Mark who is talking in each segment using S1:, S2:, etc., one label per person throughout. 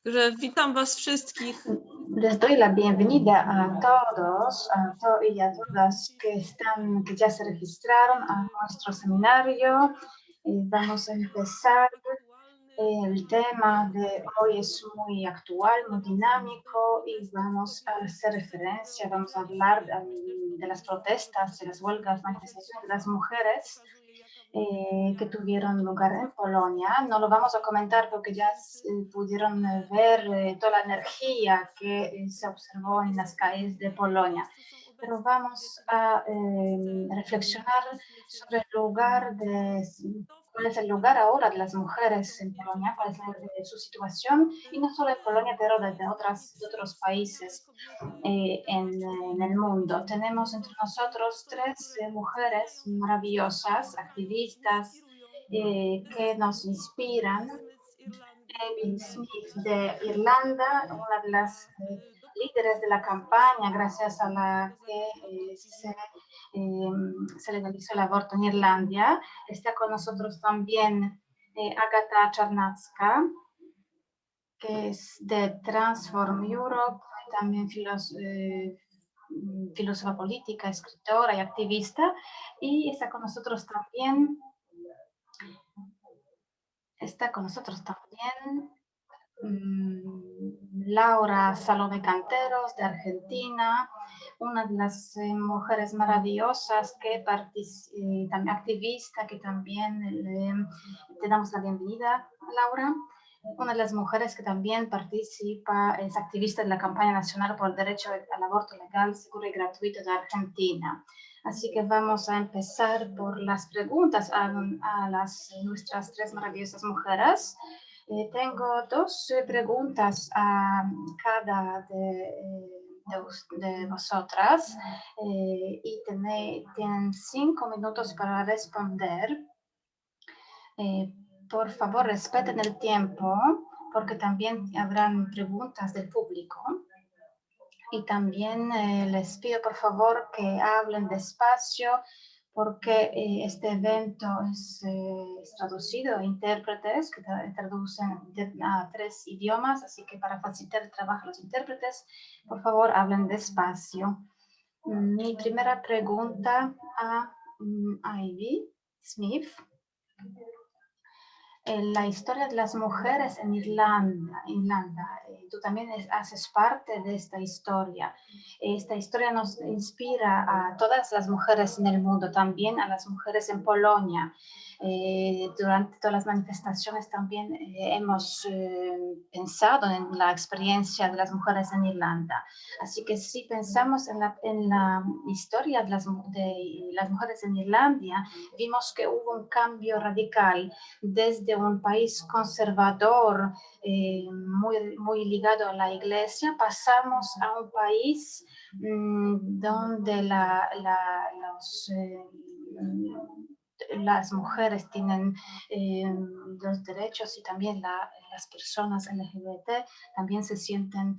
S1: że witam Was wszystkich.
S2: Les doy la bienvenida a todos, y a todas que ya se registraron a nuestro seminario. Vamos a empezar. El tema de hoy es muy actual, muy dinámico y vamos a hacer referencia, vamos a hablar de las protestas, de las huelgas, manifestaciones de las mujeres que tuvieron lugar en Polonia. No lo vamos a comentar porque ya pudieron ver toda la energía que se observó en las calles de Polonia. Pero vamos a reflexionar sobre el lugar cuál es el lugar ahora de las mujeres en Polonia, cuál es su situación, y no solo en Polonia, pero desde otros países en el mundo. Tenemos entre nosotros tres mujeres maravillosas, activistas, que nos inspiran. Amy Smith de Irlanda, una de las líderes de la campaña gracias a la que se legalizó el aborto en Irlanda. Está con nosotros también Agata Czarnacka, que es de Transform Europe, también filósofa política, escritora y activista. Y está con nosotros también Laura Salome Canteros de Argentina, una de las mujeres maravillosas que también activista, que también te damos la bienvenida, Laura. Una de las mujeres que también participa, es activista de la campaña nacional por el derecho al aborto legal, seguro y gratuito de Argentina. Así que vamos a empezar por las preguntas a nuestras tres maravillosas mujeres. Tengo dos preguntas a cada de vosotras y tienen 5 minutos para responder. Por favor, respeten el tiempo porque también habrán preguntas del público. Y también les pido por favor que hablen despacio porque este evento es traducido a intérpretes que traducen a 3 idiomas, así que para facilitar el trabajo a los intérpretes, por favor hablen despacio. Mi primera pregunta a Ivy Smith. La historia de las mujeres en Irlanda. Tú también haces parte de esta historia. Esta historia nos inspira a todas las mujeres en el mundo, también a las mujeres en Polonia. Durante todas las manifestaciones también hemos pensado en la experiencia de las mujeres en Irlanda. Así que si pensamos en la historia de las mujeres en Irlanda, vimos que hubo un cambio radical desde un país conservador, muy ligado a la iglesia, pasamos a un país donde las mujeres tienen los derechos y también las personas LGBT también se sienten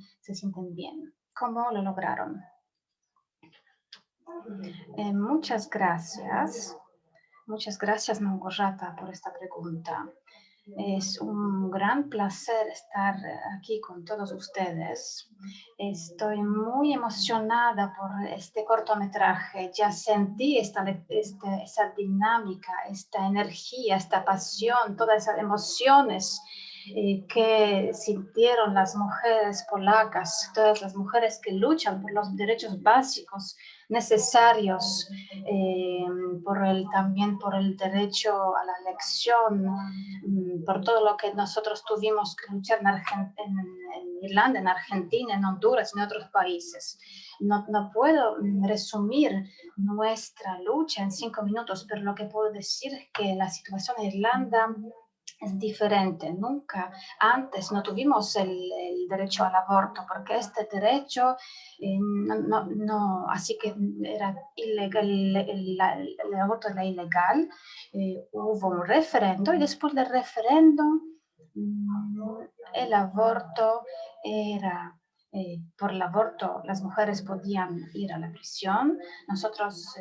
S2: bien. ¿Cómo lo lograron? Muchas gracias. Muchas gracias, Małgorzata, por esta pregunta. Es un gran placer estar aquí con todos ustedes. Estoy muy emocionada por este cortometraje. Ya sentí esa dinámica, esta energía, esta pasión, todas esas emociones que sintieron las mujeres polacas, todas las mujeres que luchan por los derechos básicos necesarios, también por el derecho a la elección, por todo lo que nosotros tuvimos que luchar en Irlanda, en Argentina, en Honduras, en otros países. No puedo resumir nuestra lucha en 5 minutos, pero lo que puedo decir es que la situación en Irlanda es diferente. Nunca antes no tuvimos el derecho al aborto, porque este derecho así que era ilegal, el aborto era ilegal. Hubo un referendo y después del referendo el aborto era... por el aborto las mujeres podían ir a la prisión. Nosotros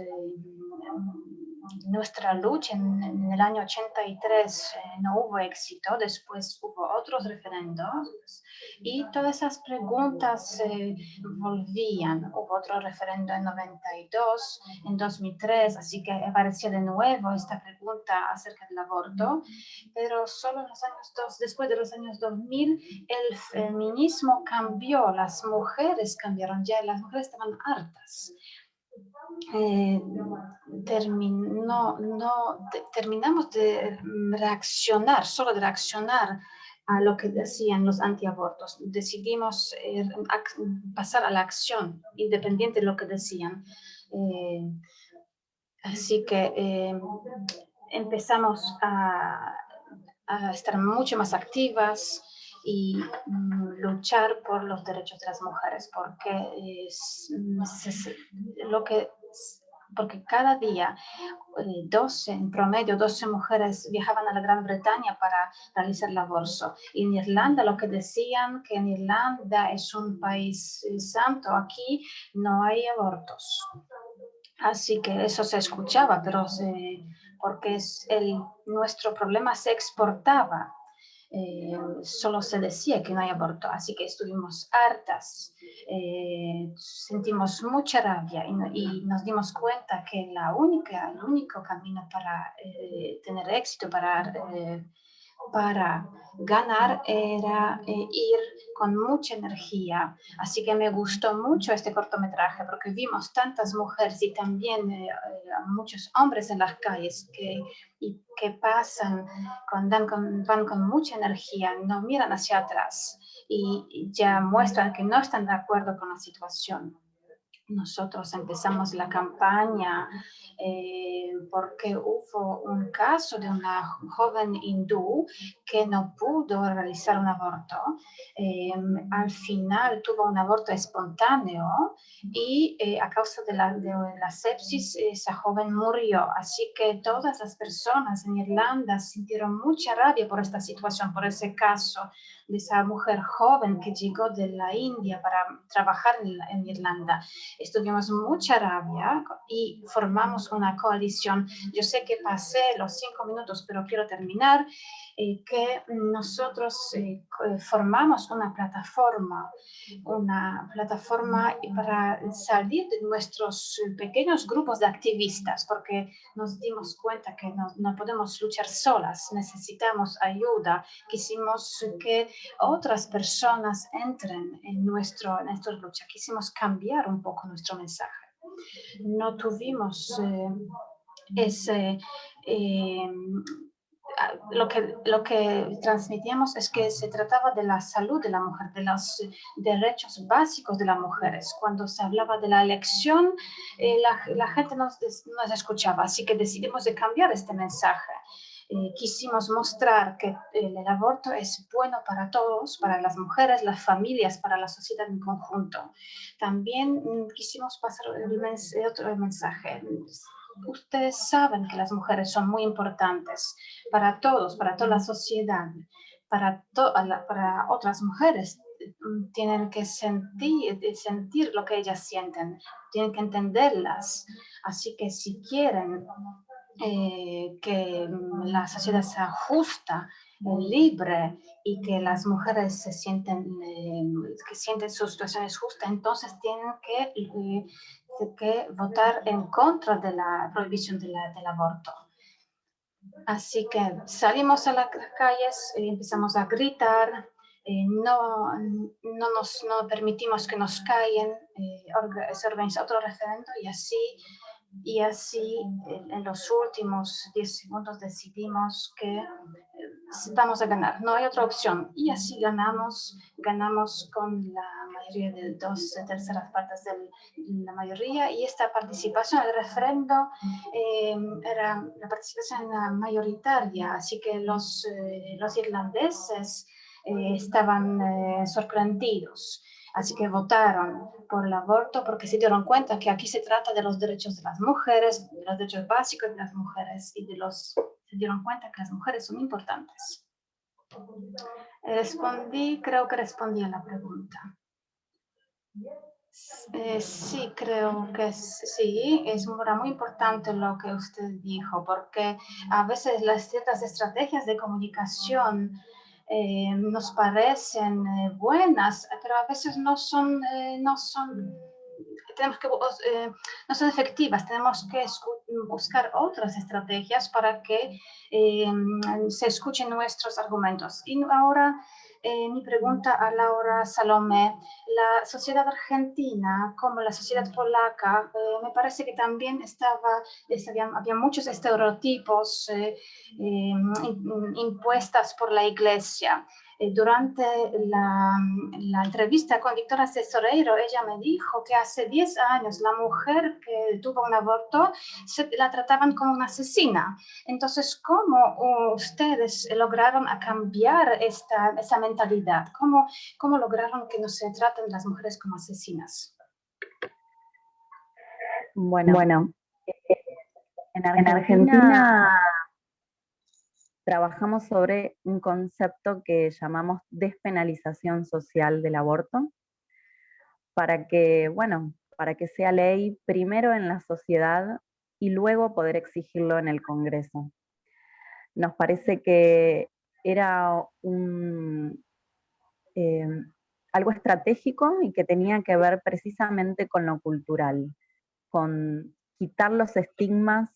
S2: nuestra lucha en el año 83 no hubo éxito, después hubo otros referendos y todas esas preguntas volvían. Hubo otro referendo en 92, en 2003, así que apareció de nuevo esta pregunta acerca del aborto, pero solo en los años después de los años 2000 el feminismo cambió, las mujeres cambiaron, ya las mujeres estaban hartas. Terminamos de reaccionar, solo de reaccionar a lo que decían los antiabortos. Decidimos pasar a la acción, independiente de lo que decían. Así que empezamos a estar mucho más activas y luchar por los derechos de las mujeres, porque porque cada día 12, en promedio 12 mujeres viajaban a la Gran Bretaña para realizar el aborto. Y en Irlanda lo que decían que en Irlanda es un país santo, aquí no hay abortos. Así que eso se escuchaba, pero porque nuestro problema se exportaba. Solo se decía que no hay aborto, así que estuvimos hartas, sentimos mucha rabia y nos dimos cuenta que el único camino para tener éxito, para ganar era ir con mucha energía. Así que me gustó mucho este cortometraje porque vimos tantas mujeres y también muchos hombres en las calles que pasan, van con mucha energía, no miran hacia atrás y ya muestran que no están de acuerdo con la situación. Nosotros empezamos la campaña porque hubo un caso de una joven hindú que no pudo realizar un aborto. Al final tuvo un aborto espontáneo y a causa de la sepsis esa joven murió. Así que todas las personas en Irlanda sintieron mucha rabia por esta situación, por ese caso de esa mujer joven que llegó de la India para trabajar en Irlanda. Estuvimos mucha rabia y formamos una coalición. Yo sé que pasé los 5 minutos, pero quiero terminar, que nosotros formamos una plataforma para salir de nuestros pequeños grupos de activistas, porque nos dimos cuenta que no podemos luchar solas, necesitamos ayuda. Quisimos que otras personas entren en nuestra lucha, quisimos cambiar un poco nuestro mensaje. No tuvimos lo que transmitíamos es que se trataba de la salud de la mujer, de los derechos básicos de las mujeres. Cuando se hablaba de la elección, la gente nos escuchaba, así que decidimos de cambiar este mensaje. Quisimos mostrar que el aborto es bueno para todos, para las mujeres, las familias, para la sociedad en conjunto. También quisimos pasar otro mensaje. Ustedes saben que las mujeres son muy importantes para todos, para toda la sociedad, para otras mujeres. Tienen que sentir lo que ellas sienten, tienen que entenderlas. Así que si quieren que la sociedad sea justa, libre y que las mujeres sienten sus situaciones justas, entonces tienen que votar en contra de la prohibición del aborto. Así que salimos a las calles y empezamos a gritar, no permitimos que nos callen, se organizó otro referendo y así en los últimos 10 segundos decidimos que vamos a ganar, no hay otra opción. Y así ganamos con la mayoría de 2/3 partes de la mayoría. Y esta participación, el referendo, era la participación mayoritaria, así que los irlandeses estaban sorprendidos. Así que votaron por el aborto porque se dieron cuenta que aquí se trata de los derechos de las mujeres, de los derechos básicos de las mujeres y se dieron cuenta que las mujeres son importantes. Creo que respondí a la pregunta. Sí, creo que sí, es muy importante lo que usted dijo, porque a veces las ciertas estrategias de comunicación nos parecen buenas, pero a veces tenemos que, no son efectivas, tenemos que buscar otras estrategias para que se escuchen nuestros argumentos. Y ahora mi pregunta a Laura Salomé. La sociedad argentina, como la sociedad polaca, me parece que también había muchos estereotipos impuestas por la iglesia. Durante la entrevista con Victoria Cesoreiro, ella me dijo que hace 10 años la mujer que tuvo un aborto la trataban como una asesina. Entonces, ¿cómo ustedes lograron cambiar esa mentalidad? ¿Cómo lograron que no se traten las mujeres como asesinas?
S3: Bueno, en
S4: En
S3: Argentina
S4: Argentina
S3: trabajamos sobre un concepto que llamamos despenalización social del aborto, para que sea ley primero en la sociedad y luego poder exigirlo en el Congreso. Nos parece que era algo estratégico y que tenía que ver precisamente con lo cultural, con quitar los estigmas,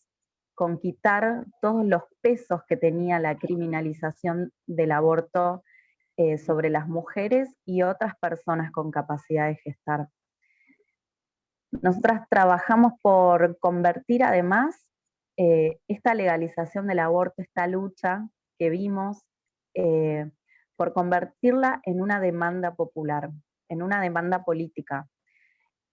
S3: con quitar todos los pesos que tenía la criminalización del aborto sobre las mujeres y otras personas con capacidad de gestar. Nosotras trabajamos por convertir además esta legalización del aborto, esta lucha que vimos, por convertirla en una demanda popular, en una demanda política.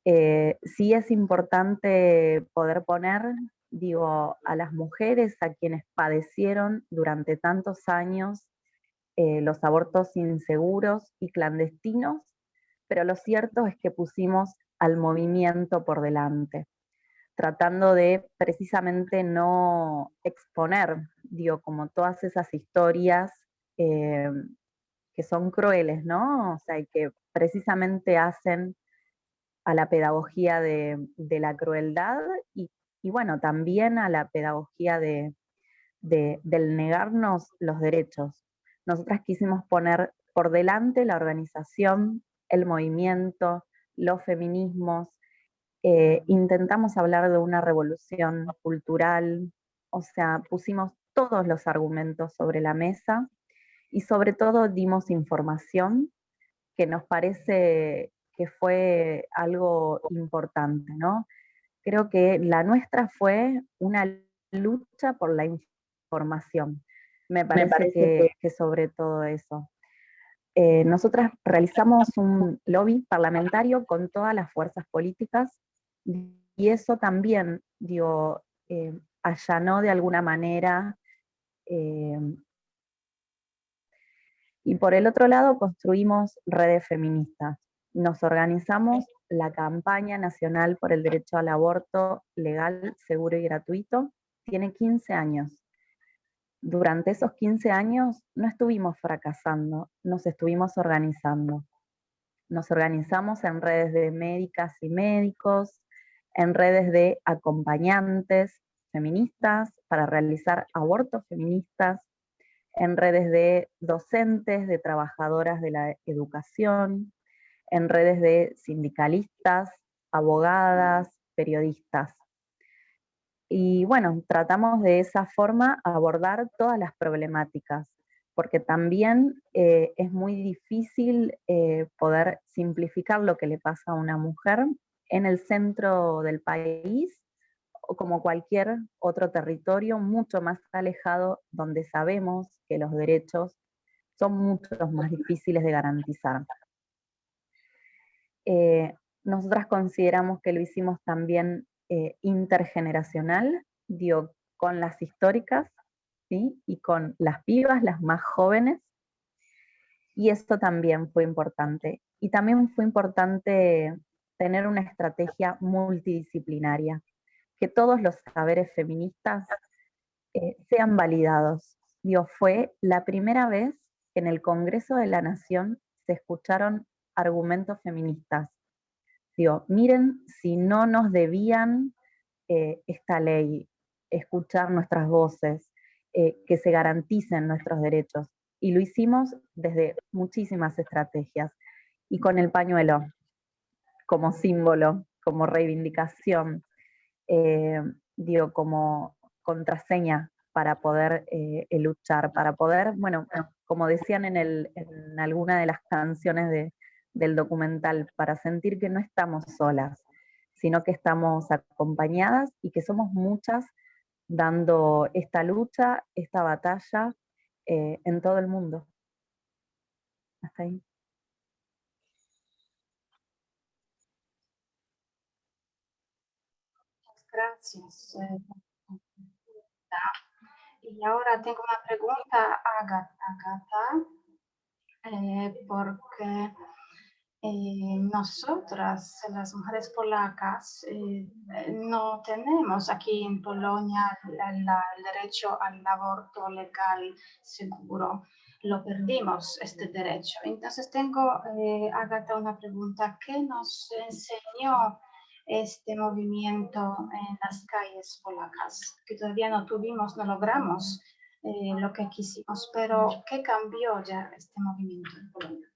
S3: Sí es importante poder poner, digo, a las mujeres, a quienes padecieron durante tantos años los abortos inseguros y clandestinos, pero lo cierto es que pusimos al movimiento por delante, tratando de precisamente no exponer, digo, como todas esas historias eh, que son crueles, ¿no? O sea, y que precisamente hacen a la pedagogía de la crueldad y bueno, también a la pedagogía del negarnos los derechos. Nosotras quisimos poner por delante la organización, el movimiento, los feminismos, intentamos hablar de una revolución cultural, o sea, pusimos todos los argumentos sobre la mesa y sobre todo dimos información que nos parece que fue algo importante, ¿no? Creo que la nuestra fue una lucha por la información. Me parece que sobre todo eso. Nosotras realizamos un lobby parlamentario con todas las fuerzas políticas y eso también, digo, allanó de alguna manera. Y por el otro lado construimos redes feministas. Nos organizamos la campaña nacional por el derecho al aborto legal, seguro y gratuito. Tiene 15 años. Durante esos 15 años no estuvimos fracasando, nos estuvimos organizando. Nos organizamos en redes de médicas y médicos, en redes de acompañantes feministas para realizar abortos feministas, en redes de docentes, de trabajadoras de la educación, en redes de sindicalistas, abogadas, periodistas. Y bueno, tratamos de esa forma abordar todas las problemáticas, porque también es muy difícil poder simplificar lo que le pasa a una mujer en el centro del país o como cualquier otro territorio mucho más alejado donde sabemos que los derechos son mucho más difíciles de garantizar. Nosotras consideramos que lo hicimos también intergeneracional, digo, con las históricas, ¿sí? Y con las pibas, las más jóvenes, y esto también fue importante. Y también fue importante tener una estrategia multidisciplinaria, que todos los saberes feministas sean validados. Digo, fue la primera vez que en el Congreso de la Nación se escucharon argumentos feministas. Digo, miren si no nos debían esta ley, escuchar nuestras voces, que se garanticen nuestros derechos. Y lo hicimos desde muchísimas estrategias. Y con el pañuelo, como símbolo, como reivindicación, digo, como contraseña para poder luchar, para poder, bueno, como decían en alguna de las canciones del documental, para sentir que no estamos solas, sino que estamos acompañadas y que somos muchas dando esta lucha, esta batalla en todo el mundo. Hasta ahí.
S2: Gracias. Y ahora tengo una pregunta a Agatha, porque nosotras, las mujeres polacas, no tenemos aquí en Polonia el derecho al aborto legal seguro. Lo perdimos, este derecho. Entonces tengo, Agatha, una pregunta. ¿Qué nos enseñó este movimiento en las calles polacas? Que todavía no tuvimos, no logramos lo que quisimos, pero ¿qué cambió ya este movimiento en Polonia?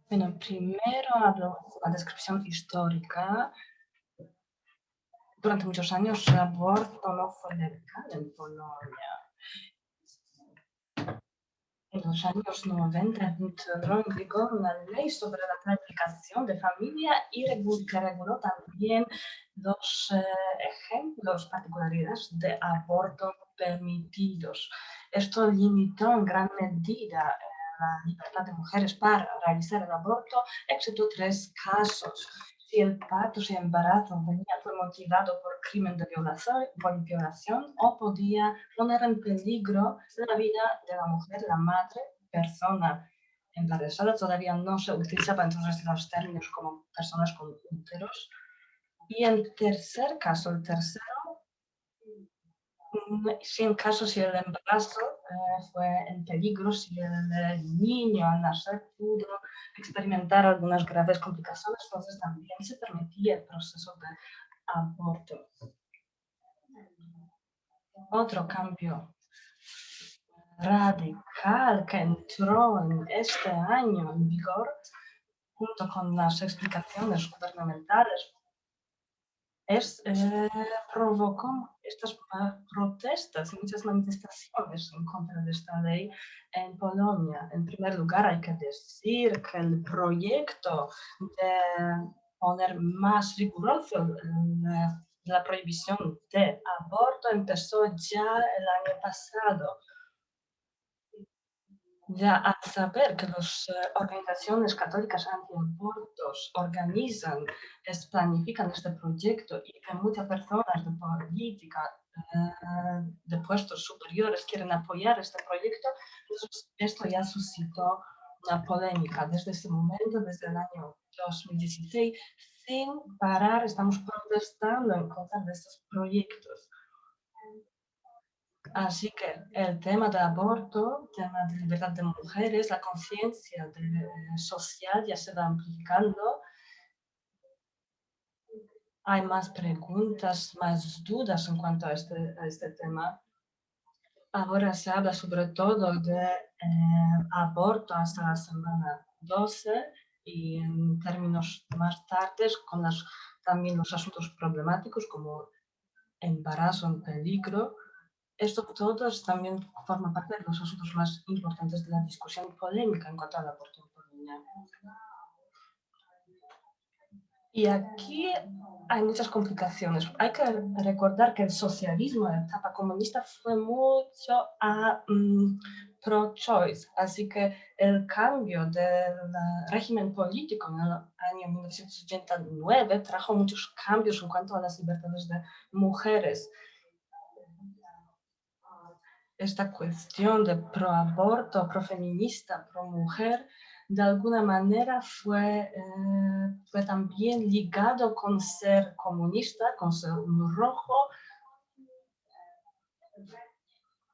S4: Bueno, primero hablo de una descripción histórica. Durante muchos años el aborto no fue legal en Polonia. En los años 90 entró en vigor una ley sobre la planificación de familia y que reguló también los ejemplos, particularidades de aborto permitidos. Esto limitó en gran medida la libertad de mujeres para realizar el aborto, excepto 3 casos. Si el parto, si el embarazo fue motivado por crimen de violación o podía poner en peligro la vida de la mujer, la madre, persona embarazada. Todavía no se utilizaban entonces los términos como personas con úteros. Y el tercer caso, si el embarazo fue en peligro, si el niño al nacer pudo experimentar algunas graves complicaciones, entonces también se permitía el proceso de aborto. Otro cambio radical que entró en este año en vigor, junto con las explicaciones gubernamentales, provocó estas protestas y muchas manifestaciones en contra de esta ley en Polonia. En primer lugar, hay que decir que el proyecto de poner más riguroso la prohibición de aborto empezó ya el año pasado. Ya al saber que las organizaciones católicas antiabortos planifican este proyecto y que muchas personas de política, de puestos superiores quieren apoyar este proyecto, entonces esto ya suscitó una polémica. Desde ese momento, desde el año 2016, sin parar estamos protestando en contra de estos proyectos. Así que el tema del aborto, el tema de libertad de mujeres, la conciencia social ya se va amplificando. Hay más preguntas, más dudas en cuanto a este tema. Ahora se habla sobre todo de aborto hasta la semana 12 y en términos más tardes con también los asuntos problemáticos como embarazo en peligro. Esto todo también forma parte de los asuntos más importantes de la discusión polémica en cuanto al aborto en Polonia. Y aquí hay muchas complicaciones. Hay que recordar que el socialismo en la etapa comunista fue mucho a pro-choice, así que el cambio del régimen político en el año 1989 trajo muchos cambios en cuanto a las libertades de mujeres. Esta cuestión de pro-aborto, pro-feminista, pro-mujer, de alguna manera fue también ligado con ser comunista, con ser un rojo.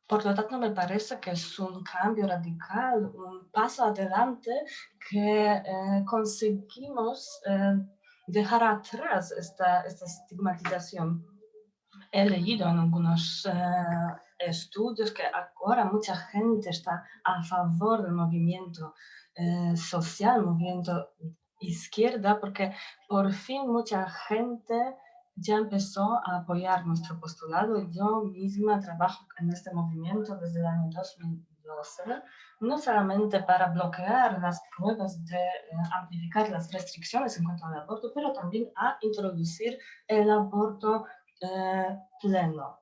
S4: Por lo tanto, me parece que es un cambio radical, un paso adelante que conseguimos dejar atrás esta estigmatización. He leído en algunos estudios que ahora mucha gente está a favor del movimiento social, movimiento izquierda, porque por fin mucha gente ya empezó a apoyar nuestro postulado. Yo misma trabajo en este movimiento desde el año 2012, no solamente para bloquear las pruebas de amplificar las restricciones en cuanto al aborto, pero también a introducir el aborto pleno.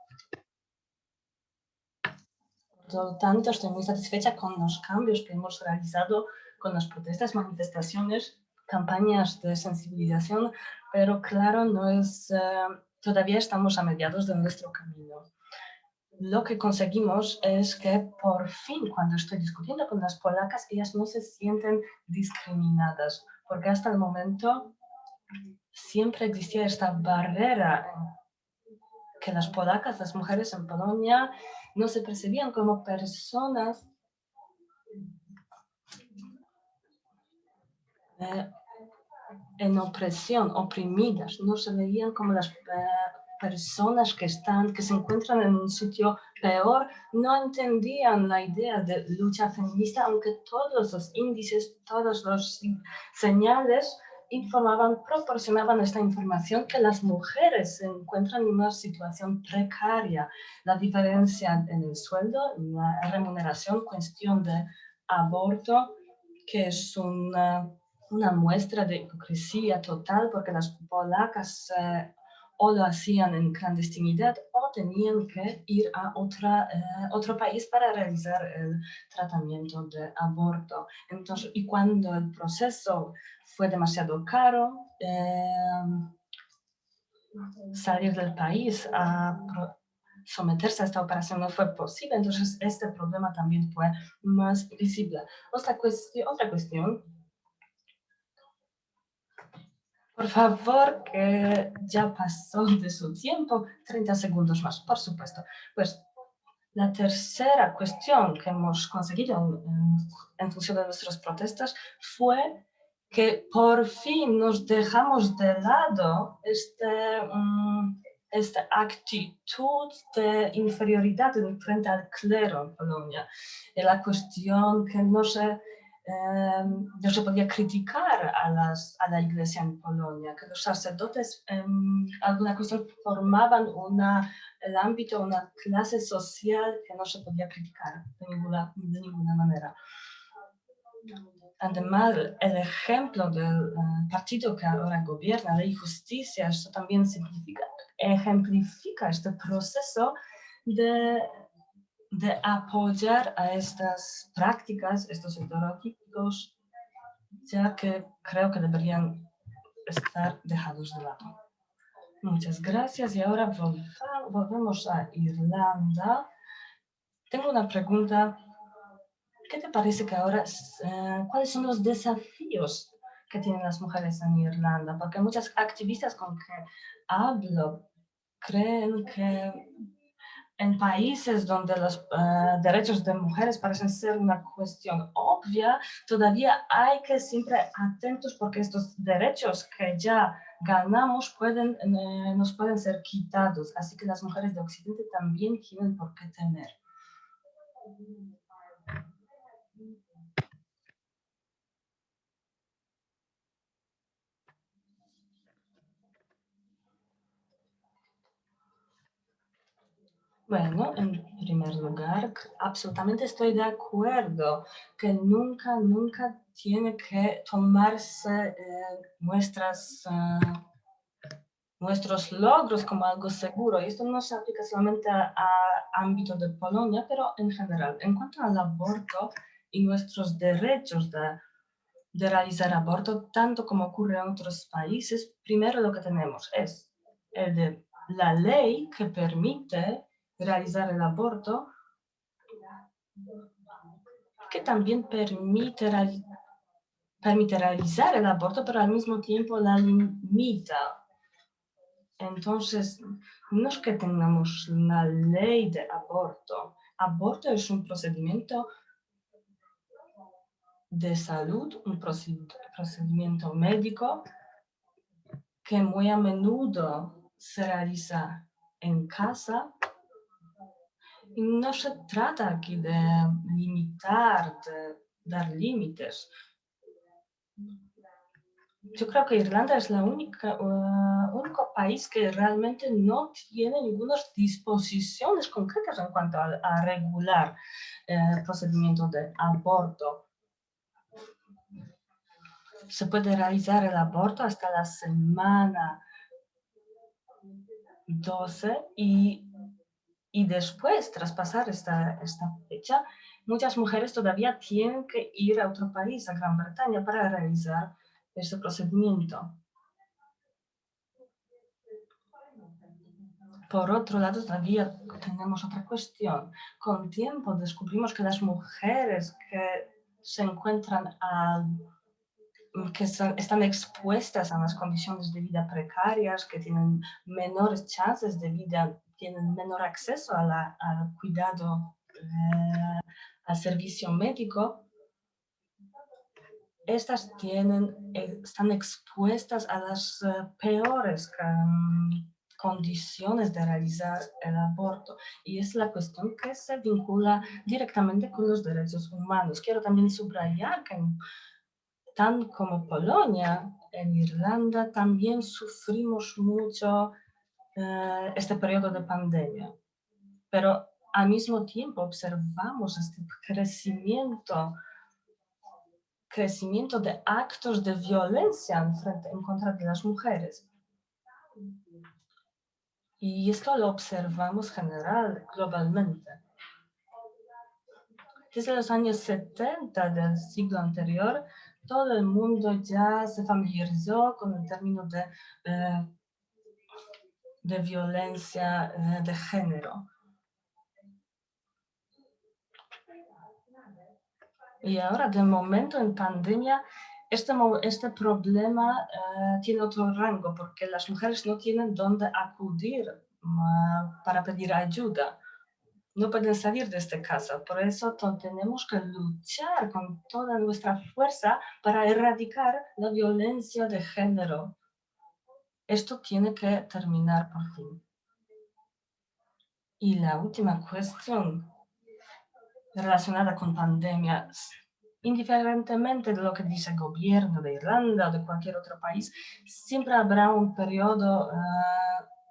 S4: Por lo tanto, estoy muy satisfecha con los cambios que hemos realizado con las protestas, manifestaciones, campañas de sensibilización, pero claro, no es, todavía estamos a mediados de nuestro camino. Lo que conseguimos es que por fin, cuando estoy discutiendo con las polacas, ellas no se sienten discriminadas, porque hasta el momento siempre existía esta barrera que las polacas, las mujeres en Polonia, no se percibían como personas en opresión, oprimidas, no se veían como las personas que se encuentran en un sitio peor, no entendían la idea de lucha feminista, aunque todos los índices, todos los señales proporcionaban esta información que las mujeres se encuentran en una situación precaria. La diferencia en el sueldo, la remuneración, cuestión de aborto, que es una muestra de hipocresía total, porque las polacas o lo hacían en clandestinidad o tenían que ir a otro país para realizar el tratamiento de aborto. Entonces, y cuando el proceso fue demasiado caro, salir del país a someterse a esta operación no fue posible, entonces este problema también fue más visible. Otra cuestión. Por favor, que ya pasó de su tiempo, 30 segundos más, por supuesto. Pues la tercera cuestión que hemos conseguido en función de nuestras protestas fue que por fin nos dejamos de lado esta actitud de inferioridad frente al clero en Polonia. La cuestión que no se podía criticar a la iglesia en Polonia, que los sacerdotes alguna cuestión formaban el ámbito, una clase social que no se podía criticar de ninguna manera. Además, el ejemplo del partido que ahora gobierna, Ley y Justicia, esto también ejemplifica este proceso de apoyar a estas prácticas, estos estereotipos, ya que creo que deberían estar dejados de lado. Muchas gracias y ahora volvemos a Irlanda. Tengo una pregunta. ¿Qué te parece que ahora, cuáles son los desafíos que tienen las mujeres en Irlanda? Porque muchas activistas con que hablo creen que en países donde los derechos de mujeres parecen ser una cuestión obvia, todavía hay que siempre atentos porque estos derechos que ya ganamos nos pueden ser quitados. Así que las mujeres de Occidente también tienen por qué temer. Bueno, en primer lugar, absolutamente estoy de acuerdo que nunca tiene que tomarse nuestros logros como algo seguro. Y esto no se aplica solamente al ámbito de Polonia, pero en general. En cuanto al aborto y nuestros derechos de realizar aborto, tanto como ocurre en otros países, primero lo que tenemos es la ley que permite realizar el aborto, que también permite permite realizar el aborto, pero al mismo tiempo la limita. Entonces, no es que tengamos una ley de aborto. Aborto es un procedimiento de salud, un procedimiento médico que muy a menudo se realiza en casa. Y no se trata aquí de limitar, de dar límites. Yo creo que Irlanda es el único país que realmente no tiene ninguna disposiciones concretas en cuanto a regular el procedimiento de aborto. Se puede realizar el aborto hasta la semana 12 y después, tras pasar esta fecha, muchas mujeres todavía tienen que ir a otro país, a Gran Bretaña, para realizar este procedimiento. Por otro lado, todavía tenemos otra cuestión. Con tiempo descubrimos que las mujeres que se encuentran están expuestas a las condiciones de vida precarias, que tienen menores chances de vida, tienen menor acceso al cuidado, al servicio médico, estas están expuestas a las peores condiciones de realizar el aborto. Y es la cuestión que se vincula directamente con los derechos humanos. Quiero también subrayar que tan como Polonia, en Irlanda también sufrimos mucho este periodo de pandemia. Pero al mismo tiempo observamos este crecimiento de actos de violencia en contra de las mujeres. Y esto lo observamos globalmente. Desde los años 70 del siglo anterior, todo el mundo ya se familiarizó con el término de violencia de género. Y ahora, de momento, en pandemia, este problema tiene otro rango, porque las mujeres no tienen dónde acudir para pedir ayuda. No pueden salir de esta casa. Por eso tenemos que luchar con toda nuestra fuerza para erradicar la violencia de género. Esto tiene que terminar por fin. Y la última cuestión relacionada con pandemias, indiferentemente de lo que dice el gobierno de Irlanda o de cualquier otro país, siempre habrá un periodo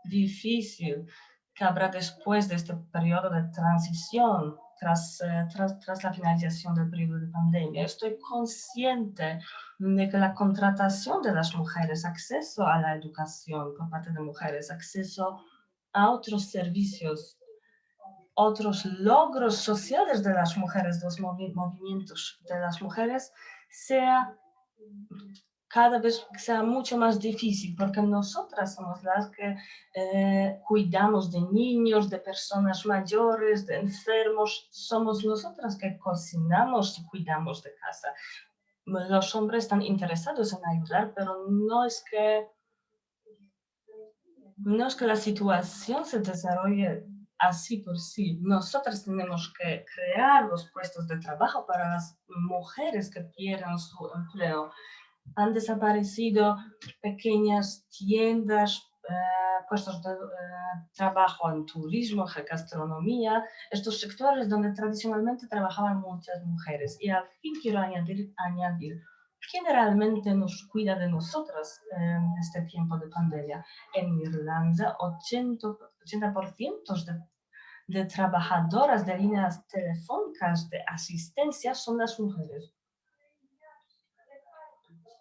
S4: difícil que habrá después de este periodo de transición, tras la finalización del periodo de pandemia. Estoy consciente de que la contratación de las mujeres, acceso a la educación por parte de mujeres, acceso a otros servicios, otros logros sociales de las mujeres, los movimientos de las mujeres, cada vez sea mucho más difícil, porque nosotras somos las que cuidamos de niños, de personas mayores, de enfermos, somos nosotras que cocinamos y cuidamos de casa. Los hombres están interesados en ayudar, pero no es que la situación se desarrolle así por sí. Nosotras tenemos que crear los puestos de trabajo para las mujeres que pierden su empleo. Han desaparecido pequeñas tiendas, puestos de trabajo en turismo, gastronomía, estos sectores donde tradicionalmente trabajaban muchas mujeres. Y al fin quiero añadir ¿quién realmente nos cuida de nosotras en este tiempo de pandemia? En Irlanda, 80% de trabajadoras de líneas telefónicas de asistencia son las mujeres.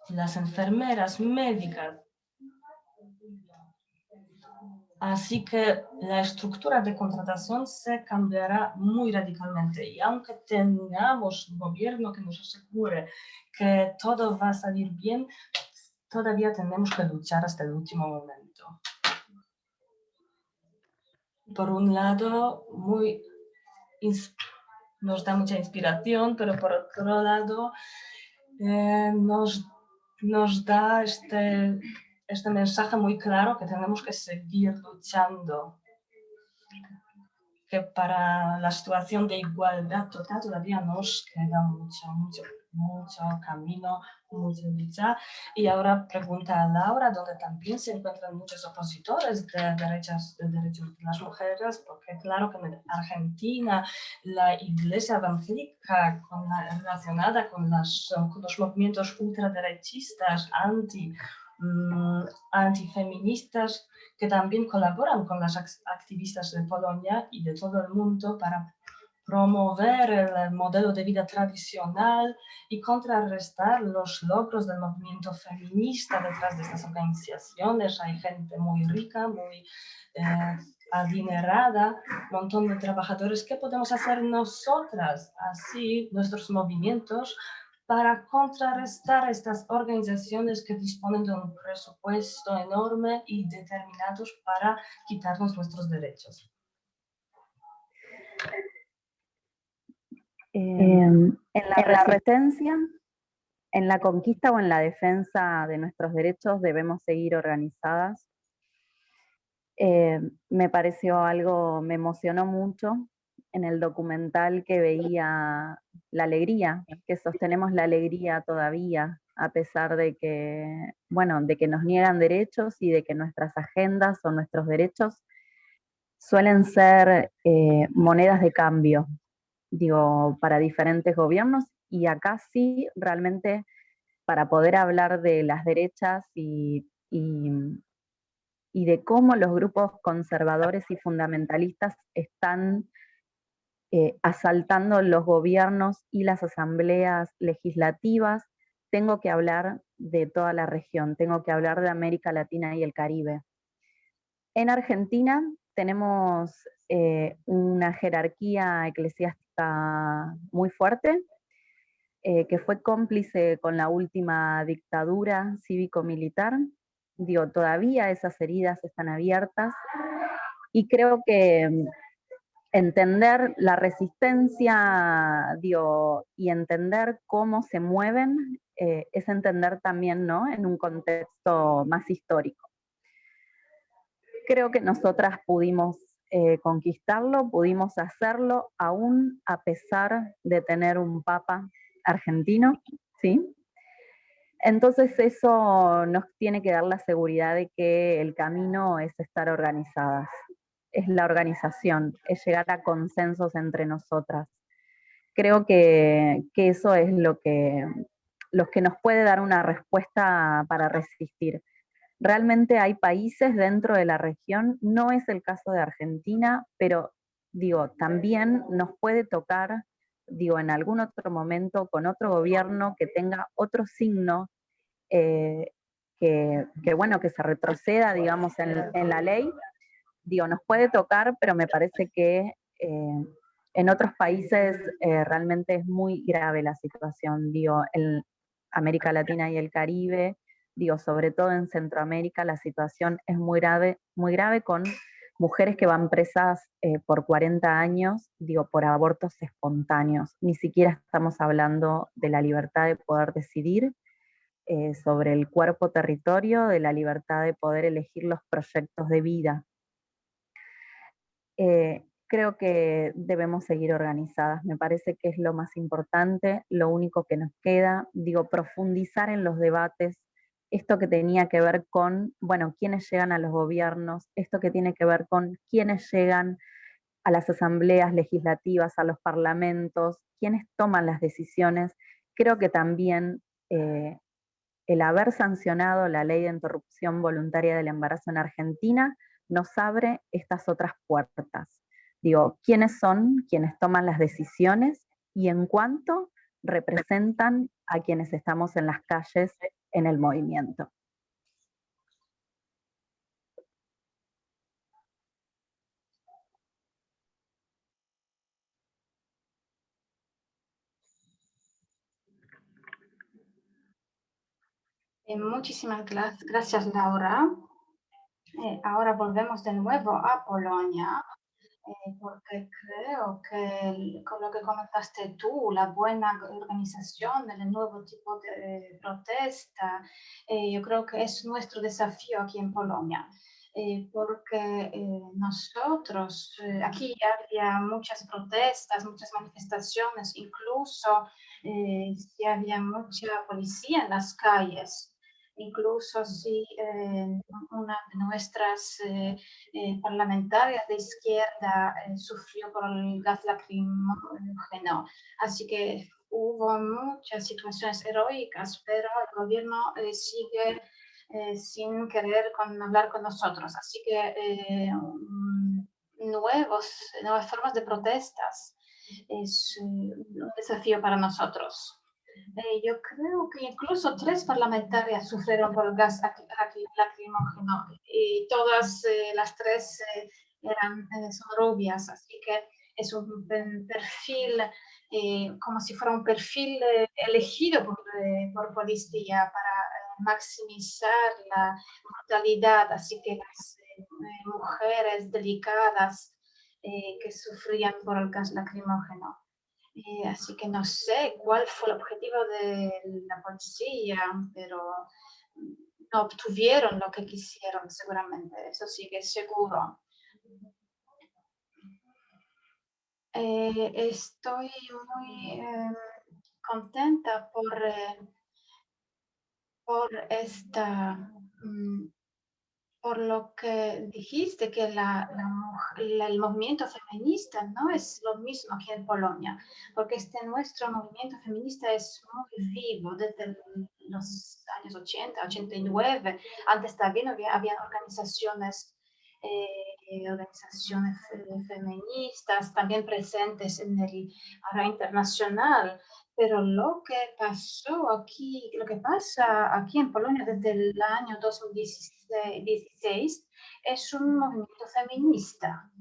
S4: Las enfermeras, médicas. Así que la estructura de contratación se cambiará muy radicalmente. Y aunque tengamos un gobierno que nos asegure que todo va a salir bien, todavía tenemos que luchar hasta el último momento. Por un lado, nos da mucha inspiración, pero por otro lado, nos da este mensaje muy claro que tenemos que seguir luchando, que para la situación de igualdad total todavía nos queda mucho camino, mucha lucha. Y ahora pregunta a Laura, donde también se encuentran muchos opositores de derechos de las mujeres, porque claro que en Argentina la iglesia evangélica relacionada con los movimientos ultraderechistas, antifeministas, que también colaboran con las activistas de Polonia y de todo el mundo para promover el modelo de vida tradicional y contrarrestar los logros del movimiento feminista detrás de estas organizaciones. Hay gente muy rica, muy adinerada, un montón de trabajadores. ¿Qué podemos hacer nosotras, así nuestros movimientos, para contrarrestar estas organizaciones que disponen de un presupuesto enorme y determinados para quitarnos nuestros derechos?
S3: En la resistencia, en la conquista o en la defensa de nuestros derechos debemos seguir organizadas. Me pareció algo, me emocionó mucho en el documental que veía la alegría, que sostenemos la alegría todavía, a pesar de que, bueno, de que nos niegan derechos y de que nuestras agendas o nuestros derechos suelen ser monedas de cambio, digo, para diferentes gobiernos, y acá sí, realmente, para poder hablar de las derechas y de cómo los grupos conservadores y fundamentalistas están asaltando los gobiernos y las asambleas legislativas, tengo que hablar de toda la región, tengo que hablar de América Latina y el Caribe. En Argentina tenemos una jerarquía eclesiástica muy fuerte, que fue cómplice con la última dictadura cívico-militar. Digo, todavía esas heridas están abiertas y creo que entender la resistencia, digo, y entender cómo se mueven es entender también, ¿no?, en un contexto más histórico. Creo que nosotras pudimos conquistarlo, pudimos hacerlo, aún a pesar de tener un papa argentino, ¿sí? Entonces eso nos tiene que dar la seguridad de que el camino es estar organizadas, es la organización, es llegar a consensos entre nosotras. Creo que eso es lo que nos puede dar una respuesta para resistir. Realmente hay países dentro de la región, no es el caso de Argentina, pero digo, también nos puede tocar, digo, en algún otro momento con otro gobierno que tenga otro signo, bueno, que se retroceda, digamos, en la ley. Digo, nos puede tocar, pero me parece que en otros países realmente es muy grave la situación. Digo, en América Latina y el Caribe, digo, sobre todo en Centroamérica, la situación es muy grave con mujeres que van presas por 40 años, digo, por abortos espontáneos. Ni siquiera estamos hablando de la libertad de poder decidir sobre el cuerpo territorio, de la libertad de poder elegir los proyectos de vida. Creo que debemos seguir organizadas, me parece que es lo más importante, lo único que nos queda, digo, profundizar en los debates, esto que tenía que ver con, bueno, quiénes llegan a los gobiernos, esto que tiene que ver con quiénes llegan a las asambleas legislativas, a los parlamentos, quiénes toman las decisiones. Creo que también el haber sancionado la ley de interrupción voluntaria del embarazo en Argentina nos abre estas otras puertas. Digo, ¿quiénes son quienes toman las decisiones y en cuánto representan a quienes estamos en las calles en el movimiento?
S2: Muchísimas gracias, Laura. Ahora volvemos de nuevo a Polonia. porque creo que con lo que comentaste tú, la buena organización, el nuevo tipo de protesta, yo creo que es nuestro desafío aquí en Polonia. Porque nosotros, aquí había muchas protestas, muchas manifestaciones, incluso sí había mucha policía en las calles. Incluso si una de nuestras parlamentarias de izquierda sufrió por el gas lacrimógeno. Así que hubo muchas situaciones heroicas, pero el gobierno sigue sin querer hablar con nosotros. Así que nuevas formas de protestas es un desafío para nosotros. Yo creo que incluso 3 parlamentarias sufrieron por el gas lacrimógeno y todas las 3 son rubias, así que es un perfil, como si fuera un perfil elegido por policía para maximizar la mortalidad, así que las mujeres delicadas que sufrían por el gas lacrimógeno. Así que no sé cuál fue el objetivo de la policía, pero no obtuvieron lo que quisieron seguramente, eso sí que es seguro. Estoy muy contenta por por lo que dijiste, que el movimiento feminista no es lo mismo aquí en Polonia, porque nuestro movimiento feminista es muy vivo desde los años 80, 89. Antes también había organizaciones, feministas también presentes en el área internacional. Pero lo que pasa aquí en Polonia desde el año 2016 es un movimiento feminista.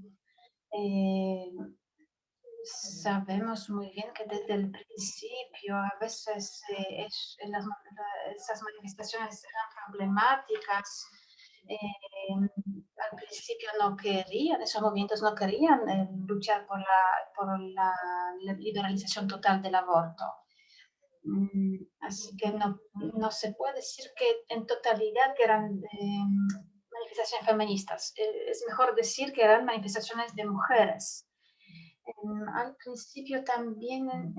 S2: Sabemos muy bien que desde el principio a veces esas manifestaciones eran problemáticas. Al principio no querían, esos movimientos no querían luchar por la liberalización total del aborto. Así que no se puede decir que en totalidad que eran manifestaciones feministas. Es mejor decir que eran manifestaciones de mujeres. Al principio también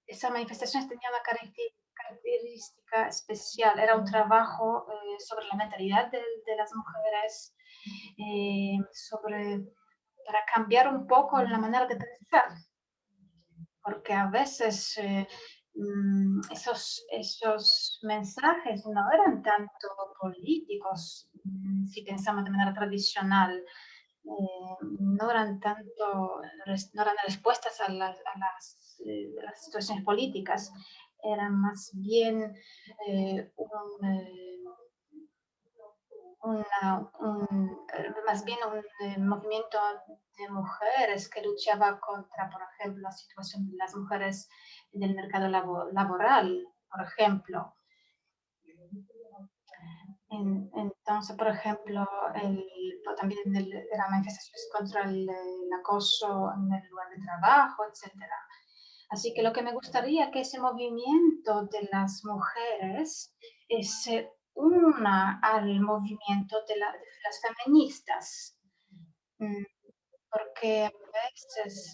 S2: esas manifestaciones tenían una característica especial. Era un trabajo sobre la mentalidad de las mujeres, para cambiar un poco la manera de pensar. Porque a veces esos mensajes no eran tanto políticos, si pensamos de manera tradicional, no eran respuestas a las situaciones políticas, eran más bien un movimiento de mujeres que luchaba contra, por ejemplo, la situación de las mujeres del mercado laboral, por ejemplo. Entonces, por ejemplo, también eran manifestaciones contra el acoso en el lugar de trabajo, etc. Así que lo que me gustaría que ese movimiento de las mujeres se una al movimiento de las feministas, porque a veces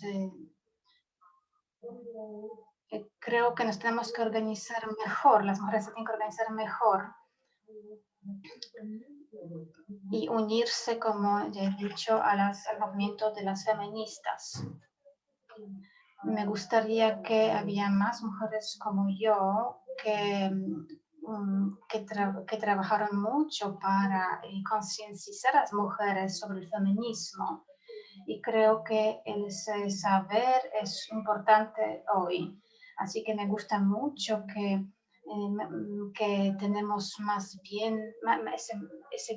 S2: creo que nos tenemos que organizar mejor, las mujeres se tienen que organizar mejor y unirse, como ya he dicho, al movimiento de las feministas. Me gustaría que había más mujeres como yo que trabajaron mucho para concienciar a las mujeres sobre el feminismo. Y creo que ese saber es importante hoy. Así que me gusta mucho que tenemos más bien,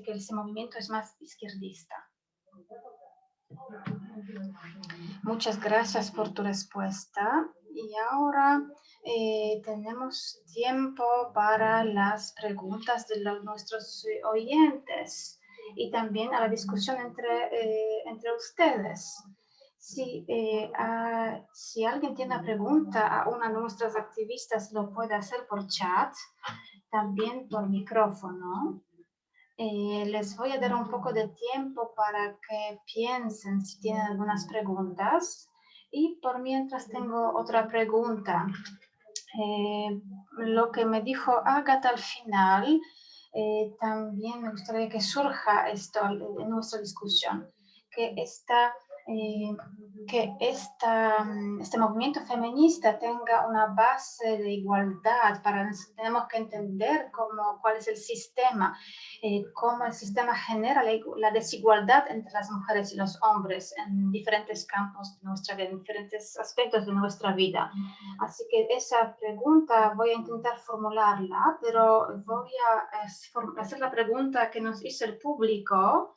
S2: que ese movimiento es más izquierdista. Muchas gracias por tu respuesta. Y ahora tenemos tiempo para las preguntas de nuestros oyentes. y también a la discusión entre ustedes. Si alguien tiene una pregunta a una de nuestras activistas, lo puede hacer por chat, también por micrófono. Les voy a dar un poco de tiempo para que piensen si tienen algunas preguntas. Y por mientras tengo otra pregunta. Lo que me dijo Ágata al final, también me gustaría que surja esto en nuestra discusión, que este movimiento feminista tenga una base de igualdad. Tenemos que entender cuál es el sistema, cómo el sistema genera la desigualdad entre las mujeres y los hombres en diferentes campos de nuestra vida, en diferentes aspectos de nuestra vida. Así que esa pregunta voy a intentar formularla, pero voy a hacer la pregunta que nos hizo el público.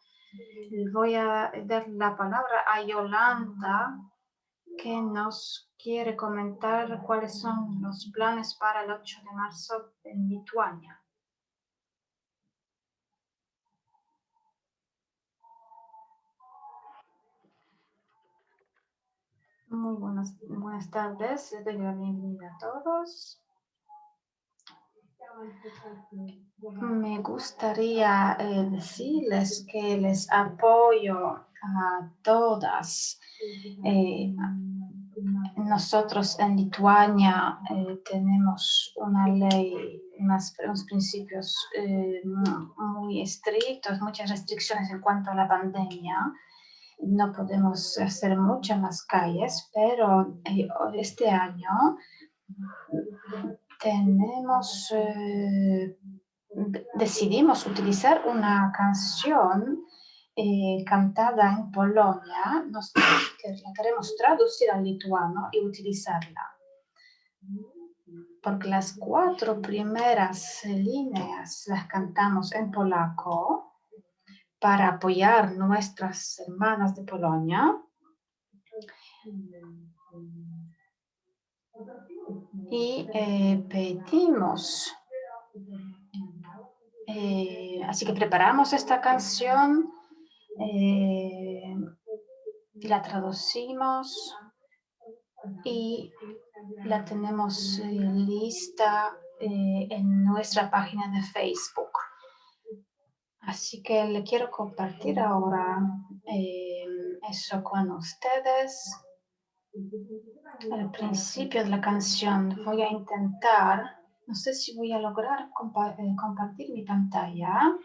S2: Voy a dar la palabra a Yolanda, que nos quiere comentar cuáles son los planes para el 8 de marzo en Lituania. Muy buenas tardes, les doy la bienvenida a todos. Me gustaría decirles que les apoyo a todas. Nosotros en Lituania tenemos una ley, unos principios muy estrictos, muchas restricciones en cuanto a la pandemia. No podemos hacer mucho en las calles, pero este año decidimos utilizar una canción cantada en Polonia, que la queremos traducir al lituano y utilizarla. Porque las 4 primeras líneas las cantamos en polaco para apoyar nuestras hermanas de Polonia. Y pedimos, así que preparamos esta canción, la traducimos y la tenemos lista en nuestra página de Facebook. Así que le quiero compartir ahora eso con ustedes. Al principio de la canción voy a intentar, no sé si voy a lograr compartir mi pantalla.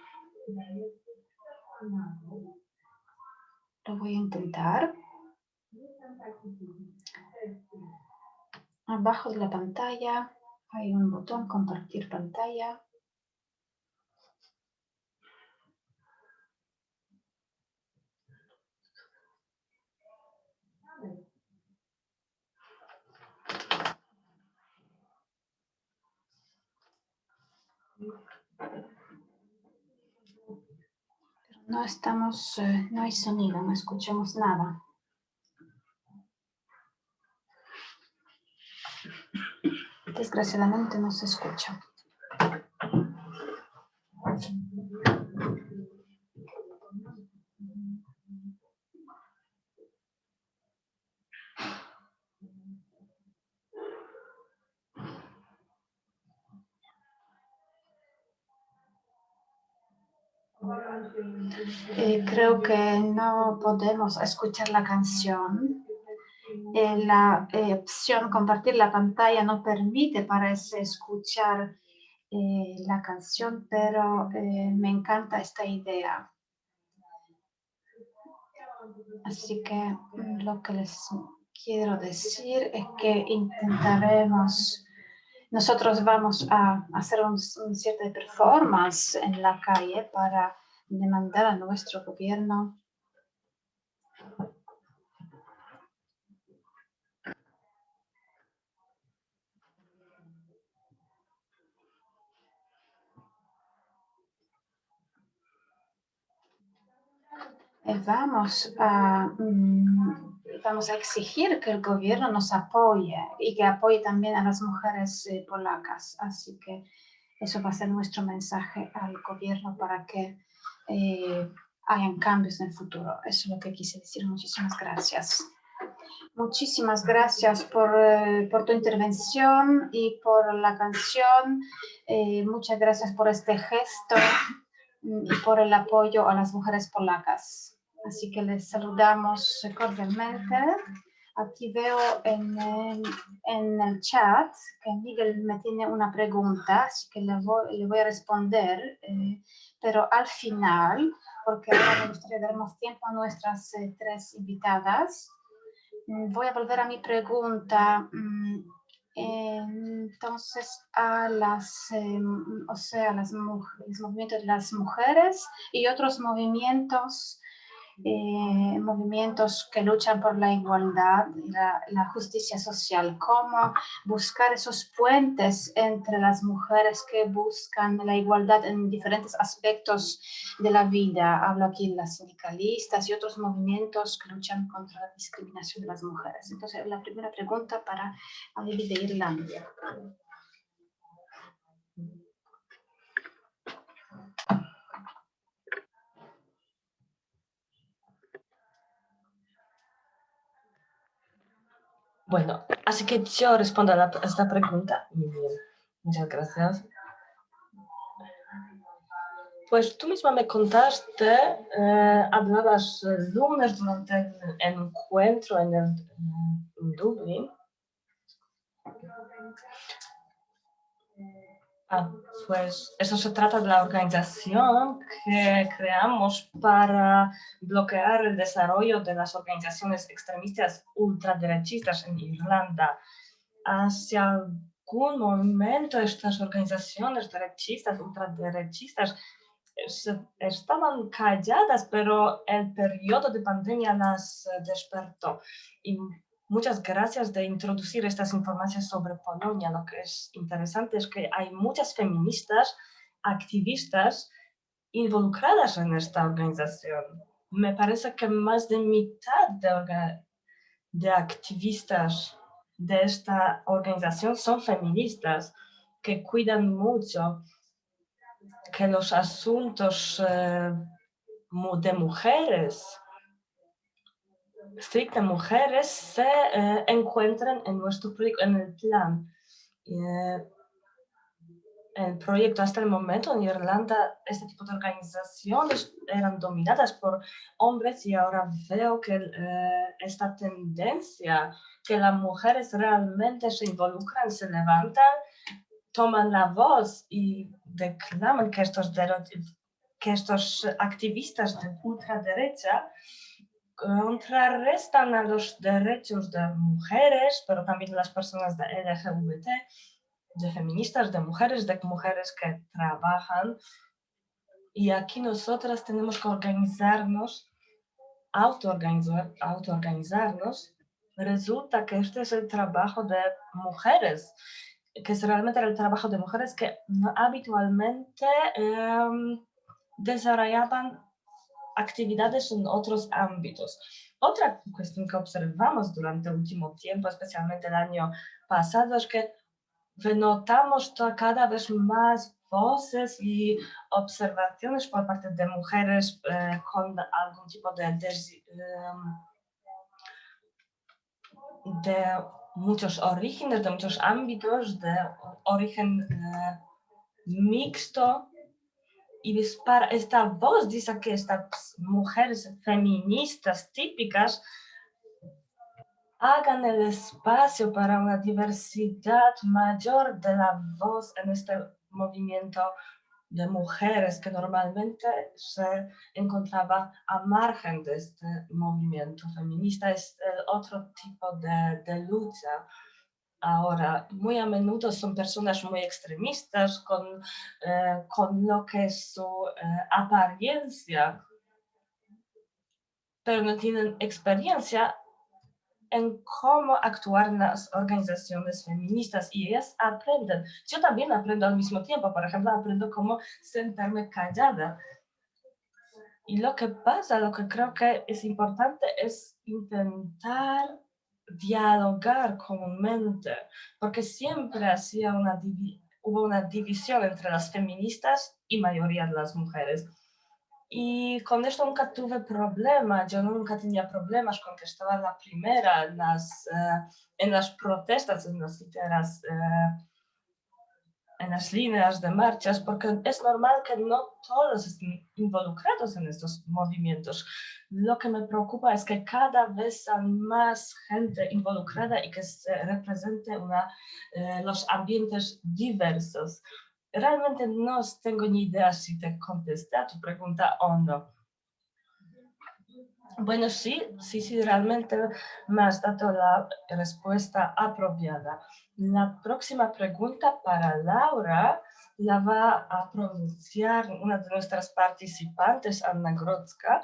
S2: Lo voy a intentar. Abajo de la pantalla hay un botón compartir pantalla. No no hay sonido, no escuchamos nada. Desgraciadamente no se escucha. Creo que no podemos escuchar la canción. La opción compartir la pantalla no permite, parece, escuchar la canción, pero me encanta esta idea. Así que lo que les quiero decir es que nosotros vamos a hacer un cierta performance en la calle para demandar a nuestro gobierno vamos a exigir que el gobierno nos apoye y que apoye también a las mujeres polacas. Así que eso va a ser nuestro mensaje al gobierno para que hayan cambios en el futuro. Eso es lo que quise decir. Muchísimas gracias. Muchísimas gracias por tu intervención y por la canción. Muchas gracias por este gesto y por el apoyo a las mujeres polacas. Así que les saludamos cordialmente. Aquí veo en el chat que Miguel me tiene una pregunta, así que le voy a responder, pero al final, porque ahora me gustaría dar más tiempo a nuestras tres invitadas. Voy a volver a mi pregunta. Entonces, a los movimientos de las mujeres y otros movimientos, movimientos que luchan por la igualdad y la justicia social. ¿Cómo buscar esos puentes entre las mujeres que buscan la igualdad en diferentes aspectos de la vida? Hablo aquí de las sindicalistas y otros movimientos que luchan contra la discriminación de las mujeres. Entonces, la primera pregunta para David de Irlanda.
S4: Bueno, así que yo respondo a esta pregunta. Muy bien, muchas gracias. Pues tú misma me contaste, hablabas el lunes durante el encuentro en Dublín. Pues eso se trata de la organización que creamos para bloquear el desarrollo de las organizaciones extremistas ultraderechistas en Irlanda. Hacia algún momento estas organizaciones derechistas, ultraderechistas, estaban calladas, pero el periodo de pandemia las despertó. Y muchas gracias de introducir estas informaciones sobre Polonia. Lo que es interesante es que hay muchas feministas, activistas involucradas en esta organización. Me parece que más de mitad de activistas de esta organización son feministas que cuidan mucho que los asuntos de mujeres, strict de mujeres, se encuentran en nuestro proyecto, en el plan. El proyecto hasta el momento en Irlanda, este tipo de organizaciones eran dominadas por hombres y ahora veo que esta tendencia, que las mujeres realmente se involucran, se levantan, toman la voz y declaman que estos activistas de ultraderecha contrarrestan a los derechos de mujeres, pero también de las personas de LGBT, de feministas, de mujeres que trabajan. Y aquí nosotras tenemos que autoorganizarnos. Resulta que este es el trabajo de mujeres, que es realmente el trabajo de mujeres que habitualmente desarrollaban actividades en otros ámbitos. Otra cuestión que observamos durante el último tiempo, especialmente el año pasado, es que notamos cada vez más voces y observaciones por parte de mujeres con algún tipo de muchos orígenes, de muchos ámbitos, de origen mixto. Y esta voz dice que estas mujeres feministas típicas hagan el espacio para una diversidad mayor de la voz en este movimiento de mujeres que normalmente se encontraba a margen de este movimiento feminista. Es el otro tipo de lucha. Ahora, muy a menudo son personas muy extremistas con lo que es su apariencia, pero no tienen experiencia en cómo actuar en las organizaciones feministas y ellas aprenden. Yo también aprendo al mismo tiempo, por ejemplo, aprendo cómo sentarme callada. Y lo que pasa, lo que creo que es importante es intentar dialogar comúnmente, porque siempre hubo una división entre las feministas y mayoría de las mujeres. E com esto nunca tuve problema, yo nunca tenía problemas con que estaba la primera en las protestas, en las líneas de marchas, porque es normal que no todos estén involucrados en estos movimientos. Lo que me preocupa es que cada vez hay más gente involucrada y que se represente los ambientes diversos. Realmente no tengo ni idea si te contesté a tu pregunta o no. Bueno, sí, realmente me has dado la respuesta apropiada. La próxima pregunta para Laura la va a pronunciar una de nuestras participantes, Anna Grodzka.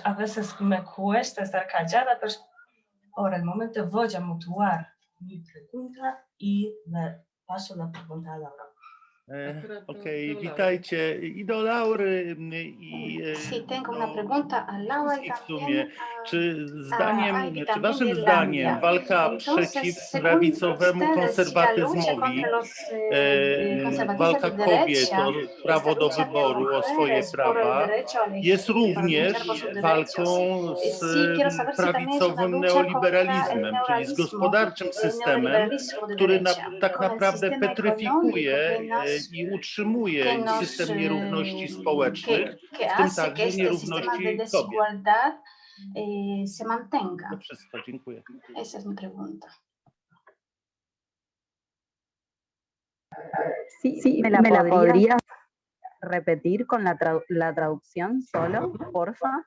S4: A veces me cuesta estar callada, pero por el momento voy a mutuar mi pregunta y le paso la pregunta a Laura.
S5: Okej, witajcie i do Laury
S2: Sí, tengo una pregunta a Laura y
S5: wszystkich w
S2: también
S5: sumie. Czy
S2: también
S5: waszym
S2: de
S5: zdaniem
S2: Irlanda.
S5: walka
S2: Entonces,
S5: przeciw
S2: según
S5: prawicowemu
S2: ustedes, si la lucha
S5: konserwatyzmowi,
S2: contra los conservatistas
S5: walka
S2: de
S5: kobiet
S2: derecha,
S5: o prawo
S2: esta
S5: do
S2: lucha de
S5: wyboru, o swoje
S2: mujeres por el
S5: prawa,
S2: derecho a elegir,
S5: jest
S2: por luchar por
S5: również
S2: sus
S5: walką
S2: derechos,
S5: z
S2: sí, quiero saber si también es una
S5: prawicowym
S2: lucha contra el
S5: neoliberalizmem, czyli z
S2: neoliberalismo,
S5: gospodarczym systemem,
S2: neoliberalismo de
S5: który
S2: derecha,
S5: tak
S2: con el
S5: naprawdę
S2: sistema económico
S5: petryfikuje i utrzymuje system nierówności społecznych,
S2: que
S5: w tym
S2: hace que
S5: także
S2: este sistema de
S5: nierówności kobiet.
S2: desigualdad se
S5: To
S2: mantenga.
S5: wszystko, dziękuję.
S2: Esa es mi pregunta.
S3: Sí, ¿me la podrías repetir con la traducción solo, porfa?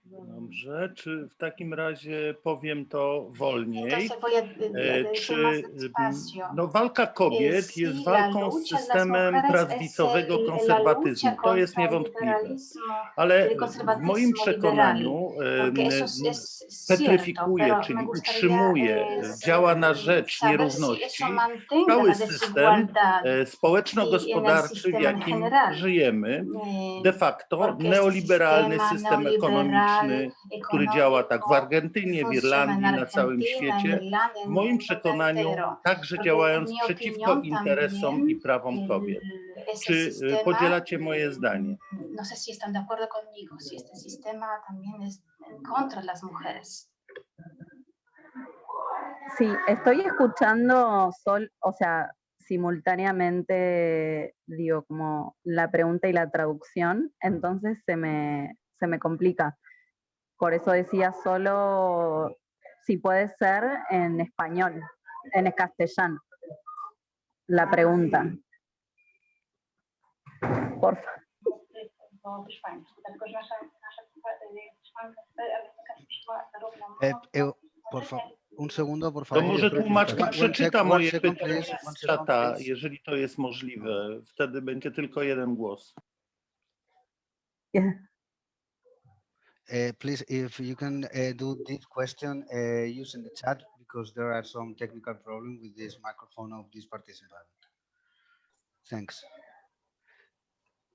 S5: Dobrze, czy w takim razie powiem to wolniej?
S2: Entonces voy a decir más despacio.
S5: Walka kobiet
S2: Sí,
S5: jest
S2: la
S5: walką z
S2: lucha de las
S5: systemem
S2: mujeres es
S5: prawicowego
S2: la
S5: konserwatyzmu.
S2: lucha
S5: To jest
S2: contra el
S5: niewątpliwe.
S2: liberalismo,
S5: Ale
S2: el
S5: w moim
S2: conservatismo liberal,
S5: przekonaniu
S2: porque eso es cierto,
S5: petryfikuje,
S2: pero me
S5: czyli
S2: gustaría
S5: utrzymuje, działa na rzecz
S2: saber si
S5: nierówności
S2: eso mantenga
S5: cały
S2: la
S5: system
S2: desigualdad y en el
S5: społeczno-gospodarczy, w
S2: sistema en
S5: jakim
S2: general.
S5: żyjemy. De facto
S2: Porque
S5: neoliberalny
S2: este
S5: system
S2: neoliberal
S5: ekonomiczny, który działa tak w
S2: económico
S5: Argentynie, w
S2: funciona en
S5: Irlandii, na całym
S2: Argentina, en
S5: świecie,
S2: Irlanda,
S5: w
S2: en
S5: moim
S2: el mundo
S5: przekonaniu
S2: entero.
S5: także
S2: Porque en
S5: działając
S2: mi
S5: przeciwko
S2: opinión
S5: interesom
S2: también
S5: i prawom kobiet.
S2: ese
S5: Czy
S2: sistema,
S5: podzielacie moje zdanie?
S2: no sé si están de acuerdo conmigo, si este sistema también es en contra de las mujeres.
S3: Sí, estoy escuchando simultáneamente, digo, como la pregunta y la traducción, entonces se me complica. Por eso decía solo si puede ser en español, en castellano, la pregunta. Porfa.
S6: Por favor, un segundo, por
S5: To
S6: favor.
S5: może tłumaczka przeczyta moje
S6: second,
S5: pytanie
S6: please.
S5: z
S6: One second,
S5: czata,
S6: please.
S5: jeżeli to jest możliwe. Wtedy będzie tylko jeden głos.
S6: Please, if you can do this question using the chat, because there are some technical problems with this microphone of this participant. Thanks.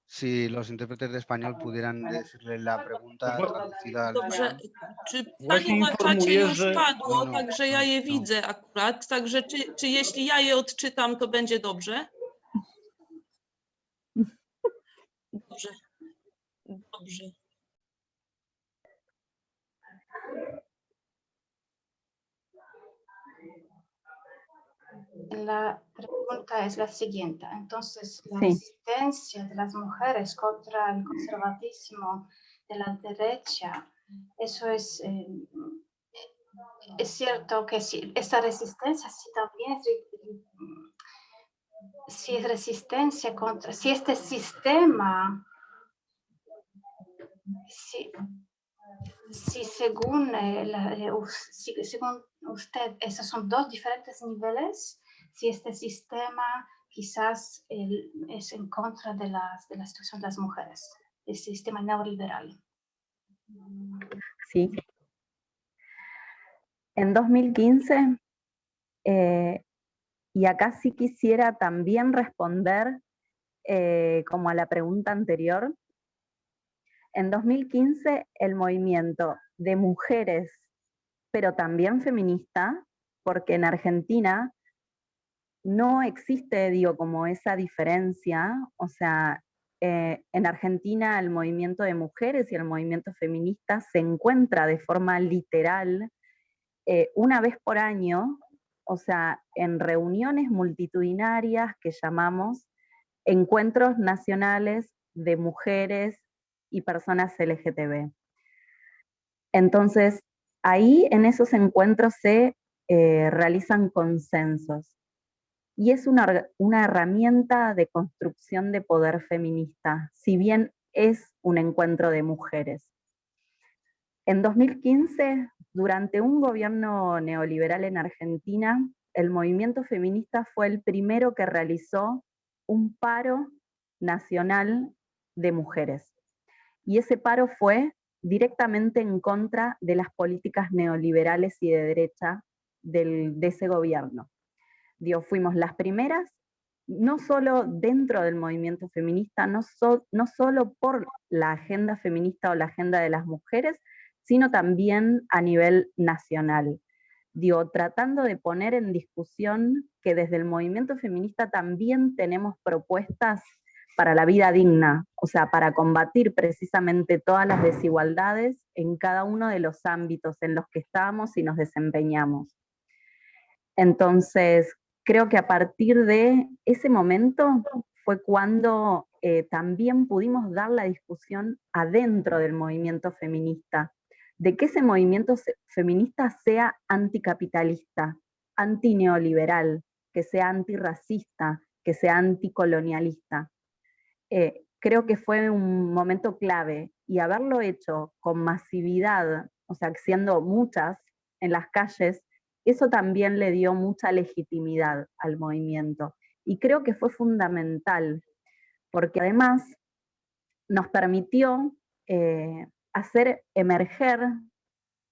S6: Si los intérpretes de español pudieran decirle la pregunta traducida al
S1: Dobrze,
S6: alemán.
S1: czy
S5: Właśnie
S1: pytanie na czacie
S5: informuję,
S1: już
S5: że-
S1: padło,
S6: No,
S1: także ja je widzę akurat, także czy jeśli ja je odczytam, to będzie dobrze? Dobrze. Dobrze.
S2: La pregunta es la siguiente. Entonces, la
S3: Sí.
S2: resistencia de las mujeres contra el conservatismo de la derecha, eso es cierto que si esta resistencia sí también si es resistencia contra, si este sistema, si según, según usted, esos son dos diferentes niveles, si este sistema quizás es en contra de la situación de las mujeres, el sistema neoliberal.
S3: Sí. En 2015, y acá sí quisiera también responder como a la pregunta anterior. En 2015, el movimiento de mujeres pero también feminista, porque en Argentina no existe, digo, como esa diferencia, o sea, en Argentina el movimiento de mujeres y el movimiento feminista se encuentra de forma literal una vez por año, o sea, en reuniones multitudinarias que llamamos encuentros nacionales de mujeres y personas LGTB. Entonces, ahí en esos encuentros se realizan consensos. Y es una herramienta de construcción de poder feminista, si bien es un encuentro de mujeres. En 2015, durante un gobierno neoliberal en Argentina, el movimiento feminista fue el primero que realizó un paro nacional de mujeres. Y ese paro fue directamente en contra de las políticas neoliberales y de derecha de ese gobierno. Digo, fuimos las primeras, no solo dentro del movimiento feminista, no solo por la agenda feminista o la agenda de las mujeres, sino también a nivel nacional. Digo, tratando de poner en discusión que desde el movimiento feminista también tenemos propuestas para la vida digna, o sea, para combatir precisamente todas las desigualdades en cada uno de los ámbitos en los que estamos y nos desempeñamos. Entonces, creo que a partir de ese momento fue cuando también pudimos dar la discusión adentro del movimiento feminista, de que ese movimiento feminista sea anticapitalista, antineoliberal, que sea antirracista, que sea anticolonialista. Creo que fue un momento clave, y haberlo hecho con masividad, o sea, siendo muchas en las calles, eso también le dio mucha legitimidad al movimiento. Y creo que fue fundamental, porque además nos permitió hacer emerger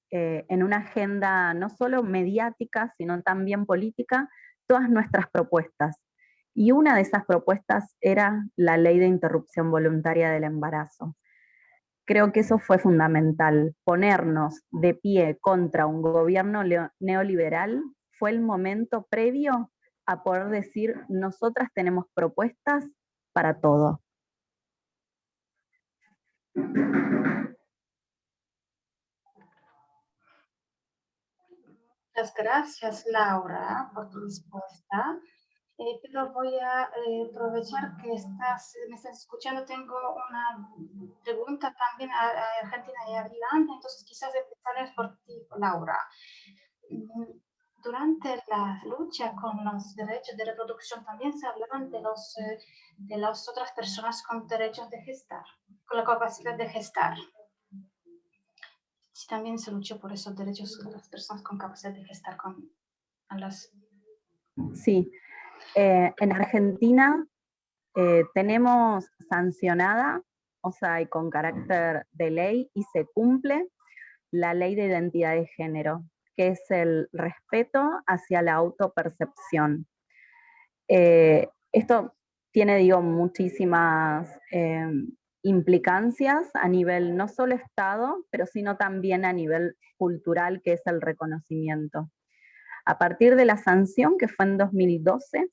S3: en una agenda no solo mediática, sino también política, todas nuestras propuestas. Y una de esas propuestas era la ley de interrupción voluntaria del embarazo. Creo que eso fue fundamental. Ponernos de pie contra un gobierno neoliberal fue el momento previo a poder decir, nosotras tenemos propuestas para todo.
S2: Muchas gracias, Laura, por tu respuesta. Pero voy a aprovechar que me estás escuchando. Tengo una pregunta también a Argentina y a Irlanda, entonces quizás empezaré por ti, Laura. Durante la lucha con los derechos de reproducción también se hablaban de las otras personas con derechos de gestar, con la capacidad de gestar. Sí, también se luchó por esos derechos de las personas con capacidad de gestar
S3: Sí, en Argentina tenemos sancionada, o sea, y con carácter de ley, y se cumple la ley de identidad de género, que es el respeto hacia la autopercepción. Esto tiene, digo, muchísimas implicancias a nivel no solo Estado, pero sino también a nivel cultural, que es el reconocimiento. A partir de la sanción, que fue en 2012,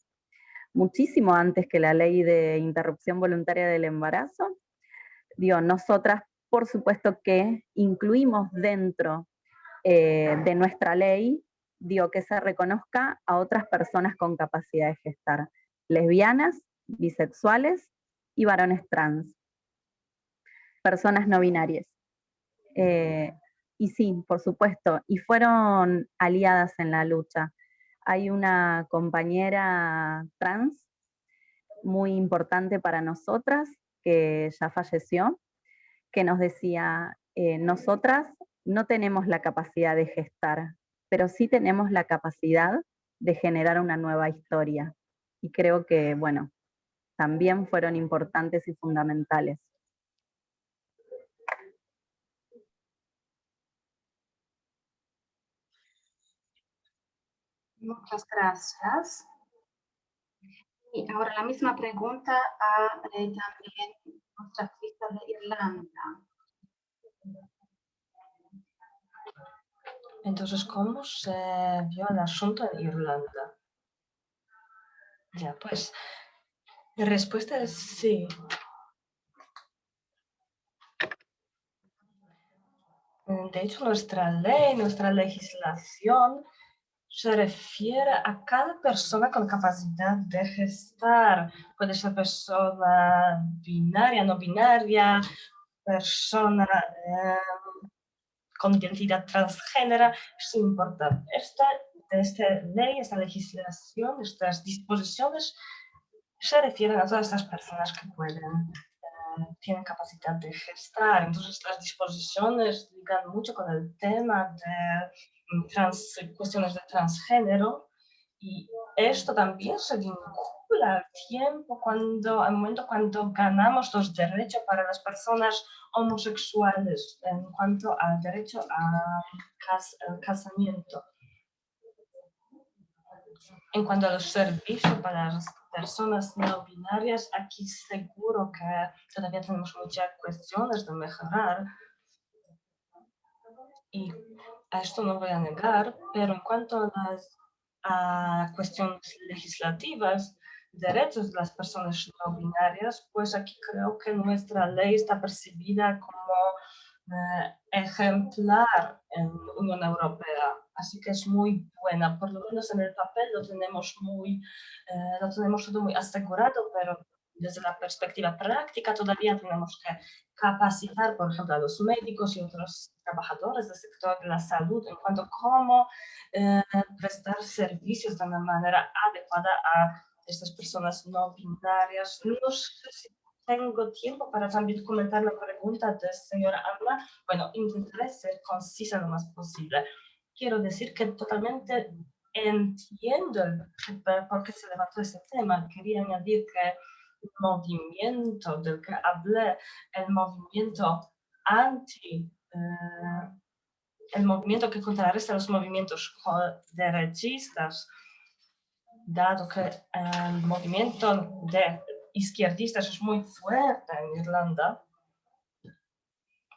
S3: muchísimo antes que la ley de interrupción voluntaria del embarazo, digo, nosotras, por supuesto que incluimos dentro de nuestra ley, digo, que se reconozca a otras personas con capacidad de gestar, lesbianas, bisexuales y varones trans, personas no binarias. Y sí, por supuesto, y fueron aliadas en la lucha. Hay una compañera trans muy importante para nosotras, que ya falleció, que nos decía, nosotras no tenemos la capacidad de gestar, pero sí tenemos la capacidad de generar una nueva historia. Y creo que, bueno, también fueron importantes y fundamentales.
S2: Muchas gracias. Y ahora la misma pregunta a también nuestra artista de Irlanda.
S4: Entonces, ¿cómo se vio el asunto en Irlanda? Ya, pues, la respuesta es sí. De hecho, nuestra ley, nuestra legislación se refiere a cada persona con capacidad de gestar. Puede ser persona binaria, no binaria, persona con identidad transgénero, sin importar. Esta ley, esta legislación, estas disposiciones se refieren a todas estas personas que tienen capacidad de gestar. Entonces, las disposiciones ligan mucho con el tema de cuestiones de transgénero, y esto también se vincula al tiempo, al momento cuando ganamos los derechos para las personas homosexuales en cuanto al derecho al casamiento. En cuanto a los servicios para las personas no binarias, aquí seguro que todavía tenemos muchas cuestiones de mejorar, y a esto no voy a negar, pero en cuanto a cuestiones legislativas, derechos de las personas no binarias, pues aquí creo que nuestra ley está percibida como ejemplar en Unión Europea, así que es muy buena. Por lo menos en el papel lo tenemos todo muy asegurado, pero desde la perspectiva práctica todavía tenemos que capacitar, por ejemplo, a los médicos y otros trabajadores del sector de la salud en cuanto a cómo prestar servicios de una manera adecuada a estas personas no binarias. No sé si tengo tiempo para también comentar la pregunta de señora Anna. Bueno, intentaré ser concisa lo más posible. Quiero decir que totalmente entiendo por qué se levantó ese tema. Quería añadir que el movimiento del que hablé, el movimiento el movimiento que contrarresta los movimientos derechistas, dado que el movimiento de izquierdistas es muy fuerte en Irlanda,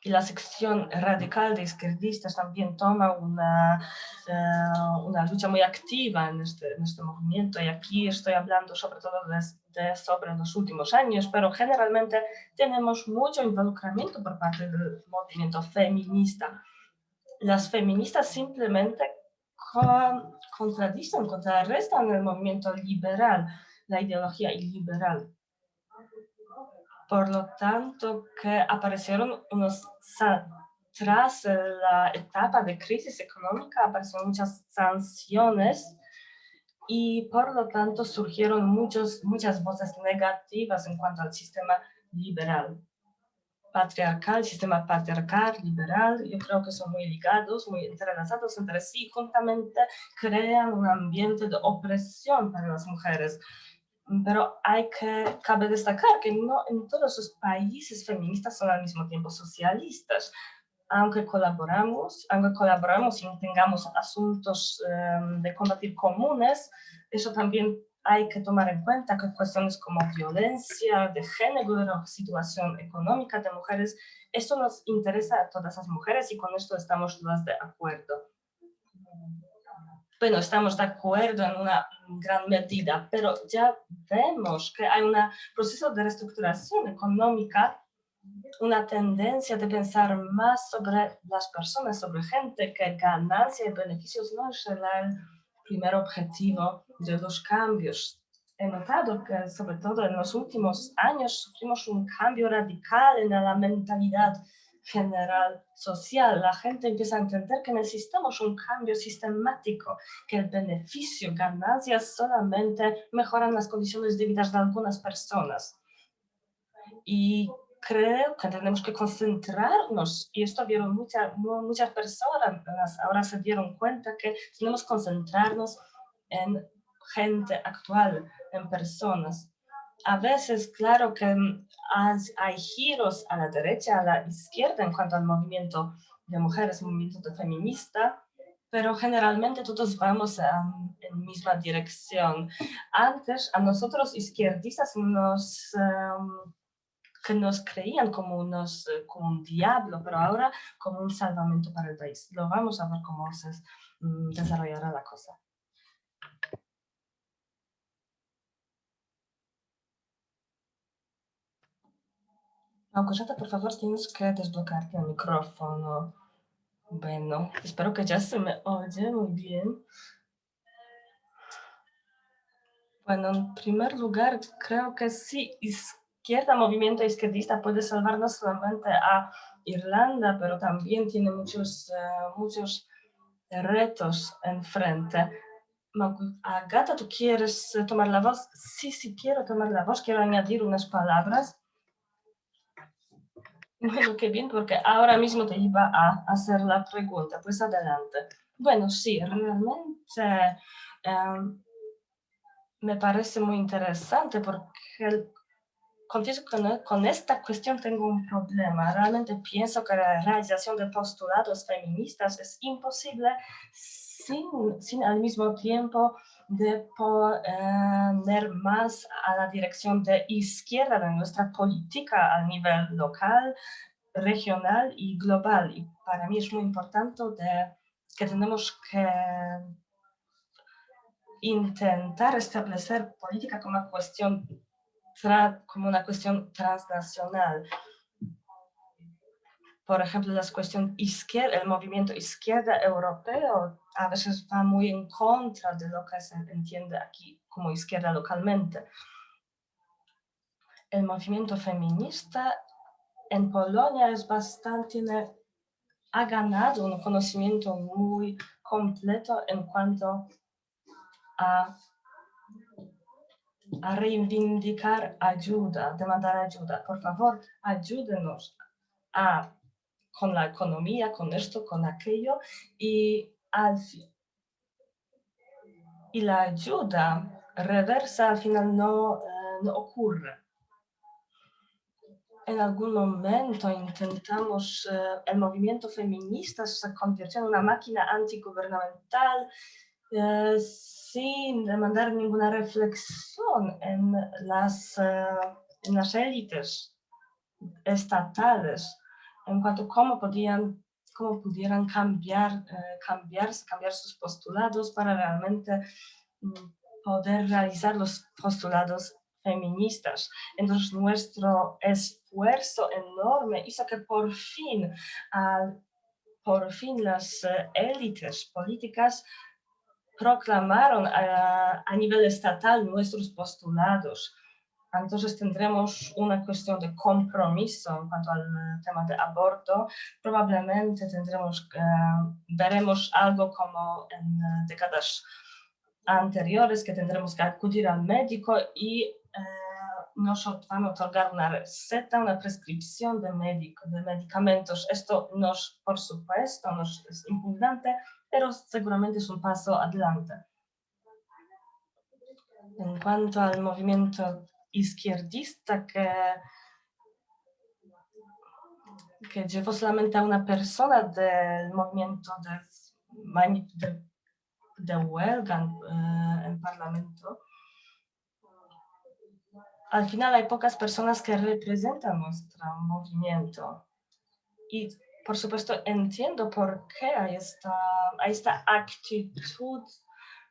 S4: y la sección radical de izquierdistas también toma una lucha muy activa en este movimiento, y aquí estoy hablando sobre todo sobre los últimos años, pero generalmente tenemos mucho involucramiento por parte del movimiento feminista. Las feministas simplemente contrarrestan el movimiento liberal, la ideología liberal. Por lo tanto, que aparecieron tras la etapa de crisis económica, aparecieron muchas sanciones, y por lo tanto surgieron muchas voces negativas en cuanto al sistema liberal. Sistema patriarcal, liberal, yo creo que son muy ligados, muy entrelazados entre sí, juntamente crean un ambiente de opresión para las mujeres. Pero cabe destacar que no en todos los países feministas son al mismo tiempo socialistas. Aunque colaboramos y tengamos asuntos de combatir comunes, eso también hay que tomar en cuenta que cuestiones como violencia de género, situación económica de mujeres, esto nos interesa a todas las mujeres, y con esto estamos todas de acuerdo. Bueno, estamos de acuerdo en una gran medida, pero ya vemos que hay un proceso de reestructuración económica, una tendencia de pensar más sobre las personas, sobre gente, que ganancia y beneficios no es el primer objetivo de los cambios. He notado que sobre todo en los últimos años sufrimos un cambio radical en la mentalidad general social. La gente empieza a entender que necesitamos un cambio sistemático, que el beneficio, ganancias solamente mejoran las condiciones de vida de algunas personas. Y creo que tenemos que concentrarnos, y esto vieron muchas personas, ahora se dieron cuenta que tenemos que concentrarnos en gente actual, en personas. A veces, claro que hay giros a la derecha, a la izquierda en cuanto al movimiento de mujeres, movimiento feminista, pero generalmente todos vamos en misma dirección. Antes, a nosotros izquierdistas nos que nos creían como un diablo, pero ahora como un salvamento para el país. Lo vamos a ver cómo se desarrollará la cosa. Małgorzata, por favor, tienes que desbloquearte el micrófono. Bueno, espero que ya se me oye muy bien. Bueno, en primer lugar, creo que sí, movimiento izquierdista puede salvar no solamente a Irlanda, pero también tiene muchos retos enfrente. Agata, ¿tú quieres tomar la voz? Sí, quiero tomar la voz, quiero añadir unas palabras. Bueno, qué bien, porque ahora mismo te iba a hacer la pregunta, pues adelante. Bueno, sí, realmente me parece muy interesante porque confieso que con esta cuestión tengo un problema. Realmente pienso que la realización de postulados feministas es imposible sin al mismo tiempo de poner más a la dirección de izquierda de nuestra política a nivel local, regional y global. Y para mí es muy importante que tenemos que intentar establecer política como una cuestión transnacional. Por ejemplo, el movimiento izquierda europeo a veces va muy en contra de lo que se entiende aquí como izquierda localmente. El movimiento feminista en Polonia ha ganado un conocimiento muy completo en cuanto a reivindicar ayuda, demandar ayuda. Por favor, ayúdenos con la economía, con esto, con aquello, y la ayuda reversa al final no ocurre. En algún momento el movimiento feminista se convirtió en una máquina antigubernamental sin demandar ninguna reflexión en las élites estatales en cuanto a cómo pudieran cambiar sus postulados para realmente poder realizar los postulados feministas. Entonces, nuestro esfuerzo enorme hizo que por fin las élites políticas proclamaron a nivel estatal nuestros postulados. Entonces tendremos una cuestión de compromiso en cuanto al tema de aborto. Probablemente veremos algo como en décadas anteriores, que tendremos que acudir al médico y nos van a otorgar una receta, una prescripción de medicamentos. Esto por supuesto, es impugnante, pero seguramente es un paso adelante. En cuanto al movimiento izquierdista que llevó solamente a una persona del movimiento de huelga en Parlamento, al final hay pocas personas que representan nuestro movimiento. Y, por supuesto, entiendo por qué hay esta actitud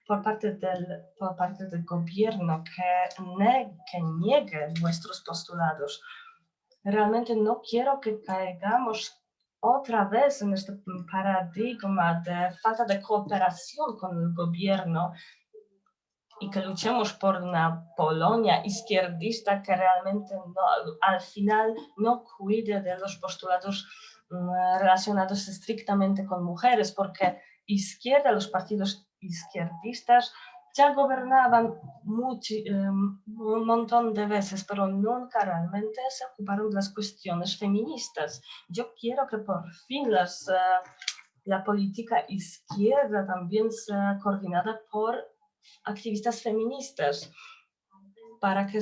S4: por parte del gobierno que niegue nuestros postulados. Realmente no quiero que caigamos otra vez en este paradigma de falta de cooperación con el gobierno y que luchemos por una Polonia izquierdista que realmente al final no cuide de los postulados relacionados estrictamente con mujeres, porque los partidos izquierdistas ya gobernaban un montón de veces, pero nunca realmente se ocuparon de las cuestiones feministas. Yo quiero que por fin la política izquierda también sea coordinada por activistas feministas, para que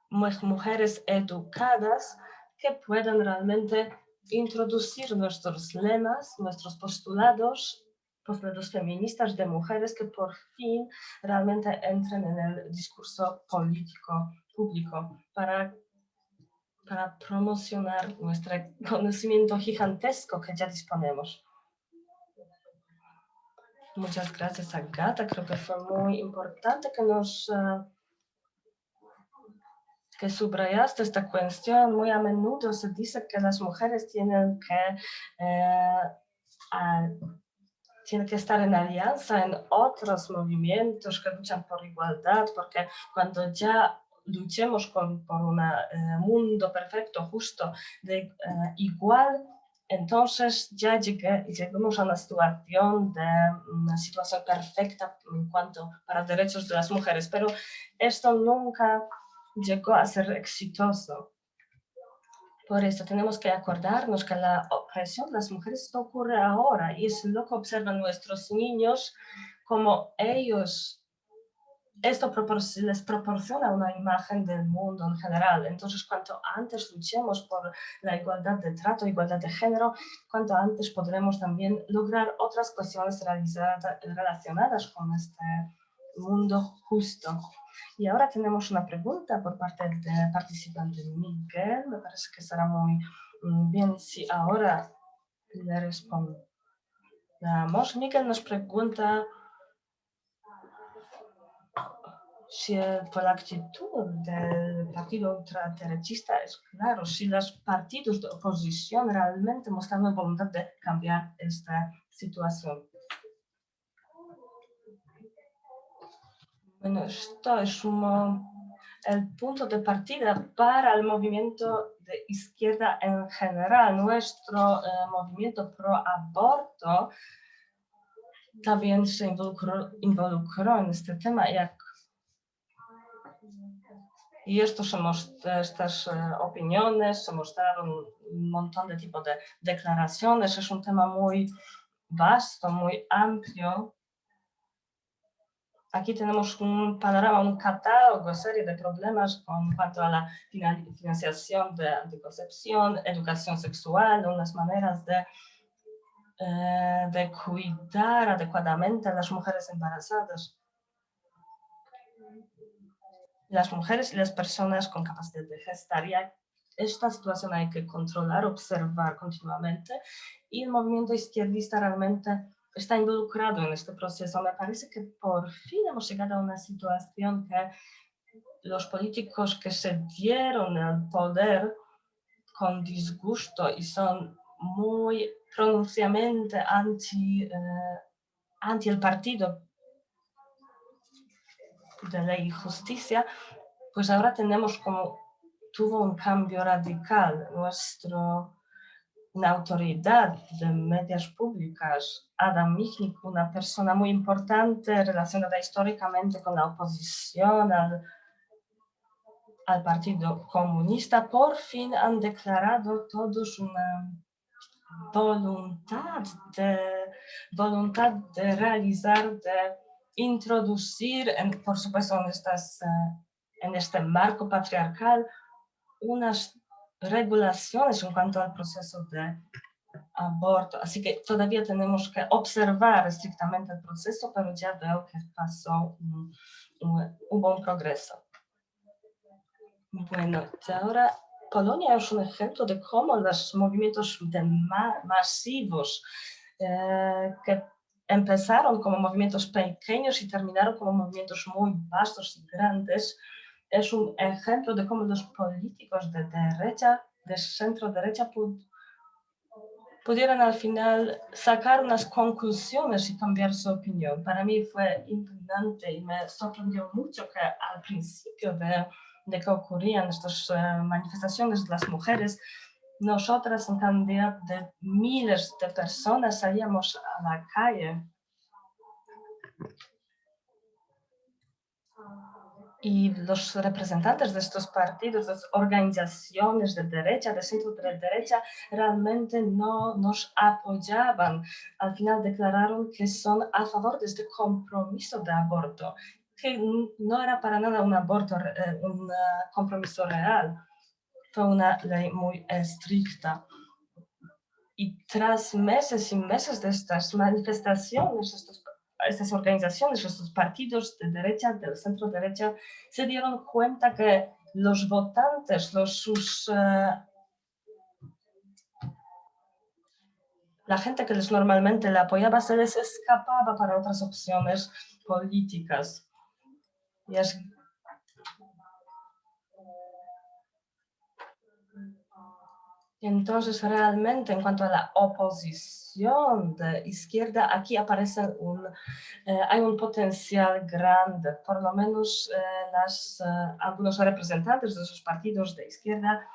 S4: mujeres educadas que puedan realmente introducir nuestros lemas, nuestros postulados feministas de mujeres que por fin realmente entren en el discurso político público para promocionar nuestro conocimiento gigantesco que ya disponemos. Muchas gracias, Agata. Creo que fue muy importante que subrayaste esta cuestión. Muy a menudo se dice que las mujeres tienen que estar en alianza en otros movimientos que luchan por igualdad, porque cuando ya luchemos por un mundo perfecto, justo, igual, entonces ya llegamos a una situación perfecta en cuanto para derechos de las mujeres, pero esto nunca llegó a ser exitoso. Por eso tenemos que acordarnos que la opresión de las mujeres no ocurre ahora, y es lo que observan nuestros niños, como esto les proporciona una imagen del mundo en general. Entonces, cuanto antes luchemos por la igualdad de trato, igualdad de género, cuanto antes podremos también lograr otras cuestiones relacionadas con este mundo justo. Y ahora tenemos una pregunta por parte del participante Miguel. Me parece que será muy bien si ahora le respondamos. Miguel nos pregunta si por la actitud del partido ultraderechista es claro, si los partidos de oposición realmente muestran la voluntad de cambiar esta situación. Bueno, esto es el punto de partida para el movimiento de izquierda en general. Nuestro movimiento pro aborto también se involucró en este tema. Y estas opiniones se mostraron un montón de tipos de declaraciones. Es un tema muy vasto, muy amplio. Aquí tenemos un panorama, un catálogo, serie de problemas en cuanto a la financiación de anticoncepción, educación sexual, unas maneras de cuidar adecuadamente a las mujeres embarazadas. Las mujeres y las personas con capacidad de gestar. Y esta situación hay que controlar, observar continuamente, y el movimiento izquierdista realmente está involucrado en este proceso. Me parece que por fin hemos llegado a una situación que los políticos que se dieron el poder con disgusto y son muy pronunciadamente anti el partido de Ley y Justicia, pues ahora tuvo un cambio radical. Una autoridad de medios públicas, Adam Michnik, una persona muy importante relacionada históricamente con la oposición al Partido Comunista, por fin han declarado todos una voluntad de realizar, de introducir, por supuesto en este marco patriarcal, unas regulaciones en cuanto al proceso de aborto. Así que todavía tenemos que observar estrictamente el proceso, pero ya veo que hubo un progreso. Bueno, ahora Polonia es un ejemplo de cómo los movimientos masivos que empezaron como movimientos pequeños y terminaron como movimientos muy vastos y grandes, es un ejemplo de cómo los políticos de centro derecha, pudieron al final sacar unas conclusiones y cambiar su opinión. Para mí fue impresionante y me sorprendió mucho que al principio de que ocurrían estas manifestaciones de las mujeres, nosotras en cantidad de miles de personas salíamos a la calle. Y los representantes de estos partidos, de las organizaciones de derecha, de centro de derecha, realmente no nos apoyaban. Al final declararon que son a favor de este compromiso de aborto, que no era para nada un compromiso real. Fue una ley muy estricta. Y tras meses y meses de estas manifestaciones, estas organizaciones, estos partidos de derecha, del centro derecha, se dieron cuenta que los votantes, la gente que normalmente le apoyaba se les escapaba para otras opciones políticas. Entonces, realmente, en cuanto a la oposición de izquierda, aquí aparece hay un potencial grande. Por lo menos algunos representantes de esos partidos de izquierda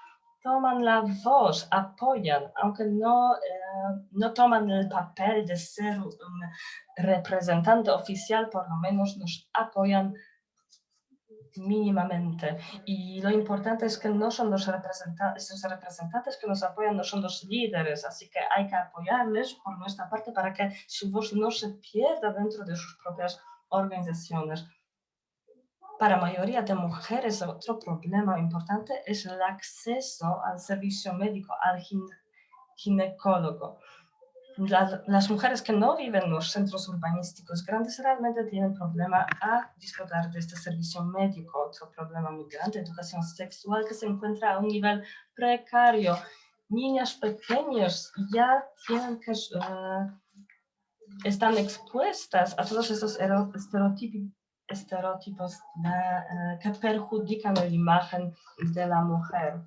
S4: toman la voz, apoyan, aunque no toman el papel de ser un representante oficial, por lo menos nos apoyan mínimamente. Y lo importante es que no son esos representantes que nos apoyan, no son los líderes, así que hay que apoyarles por nuestra parte para que su voz no se pierda dentro de sus propias organizaciones. Para la mayoría de mujeres, otro problema importante es el acceso al servicio médico, al ginecólogo. Las mujeres que no viven en los centros urbanísticos grandes realmente tienen problema a disfrutar de este servicio médico. Otro problema muy grande, educación sexual, que se encuentra a un nivel precario. Niñas pequeñas ya están expuestas a todos esos estereotipos que perjudican la imagen de la mujer.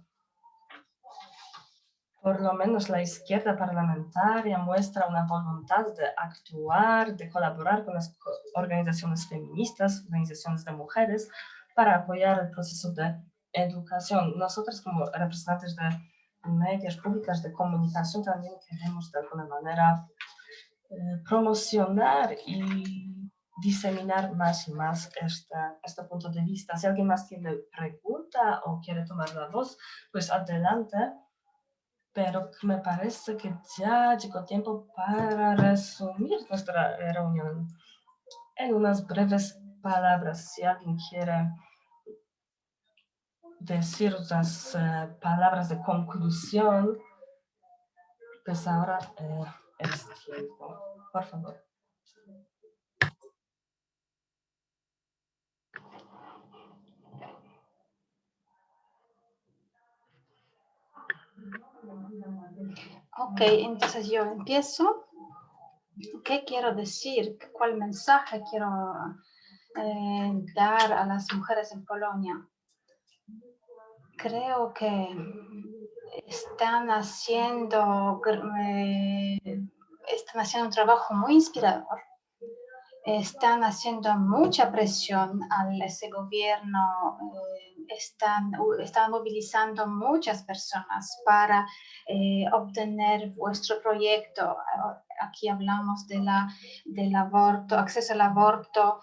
S4: Por lo menos la izquierda parlamentaria muestra una voluntad de actuar, de colaborar con las organizaciones feministas, organizaciones de mujeres, para apoyar el proceso de educación. Nosotros, como representantes de medios públicos de comunicación, también queremos de alguna manera promocionar y diseminar más y más este punto de vista. Si alguien más tiene pregunta o quiere tomar la voz, pues adelante. Pero me parece que ya llegó tiempo para resumir nuestra reunión en unas breves palabras. Si alguien quiere decir unas palabras de conclusión, pues ahora es tiempo. Por favor.
S2: Ok, entonces yo empiezo. ¿Qué quiero decir? ¿Cuál mensaje quiero dar a las mujeres en Polonia? Creo que están haciendo un trabajo muy inspirador. Están haciendo mucha presión a ese gobierno, están movilizando muchas personas para obtener vuestro proyecto. Aquí hablamos del aborto, acceso al aborto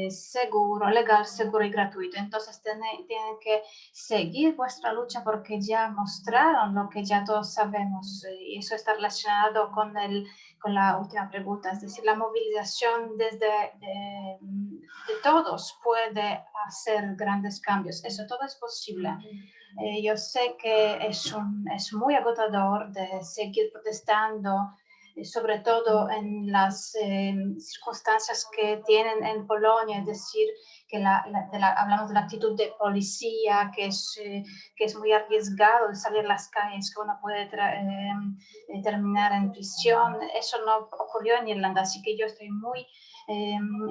S2: seguro, legal, seguro y gratuito. Entonces tienen que seguir vuestra lucha porque ya mostraron lo que ya todos sabemos y eso está relacionado con la última pregunta, es decir, la movilización de todos puede hacer grandes cambios. Eso todo es posible. Yo sé que es muy agotador de seguir protestando, sobre todo en las circunstancias que tienen en Polonia, es decir, que hablamos de la actitud de policía, que es muy arriesgado de salir a las calles, que uno puede terminar en prisión. Eso no ocurrió en Irlanda, así que yo estoy muy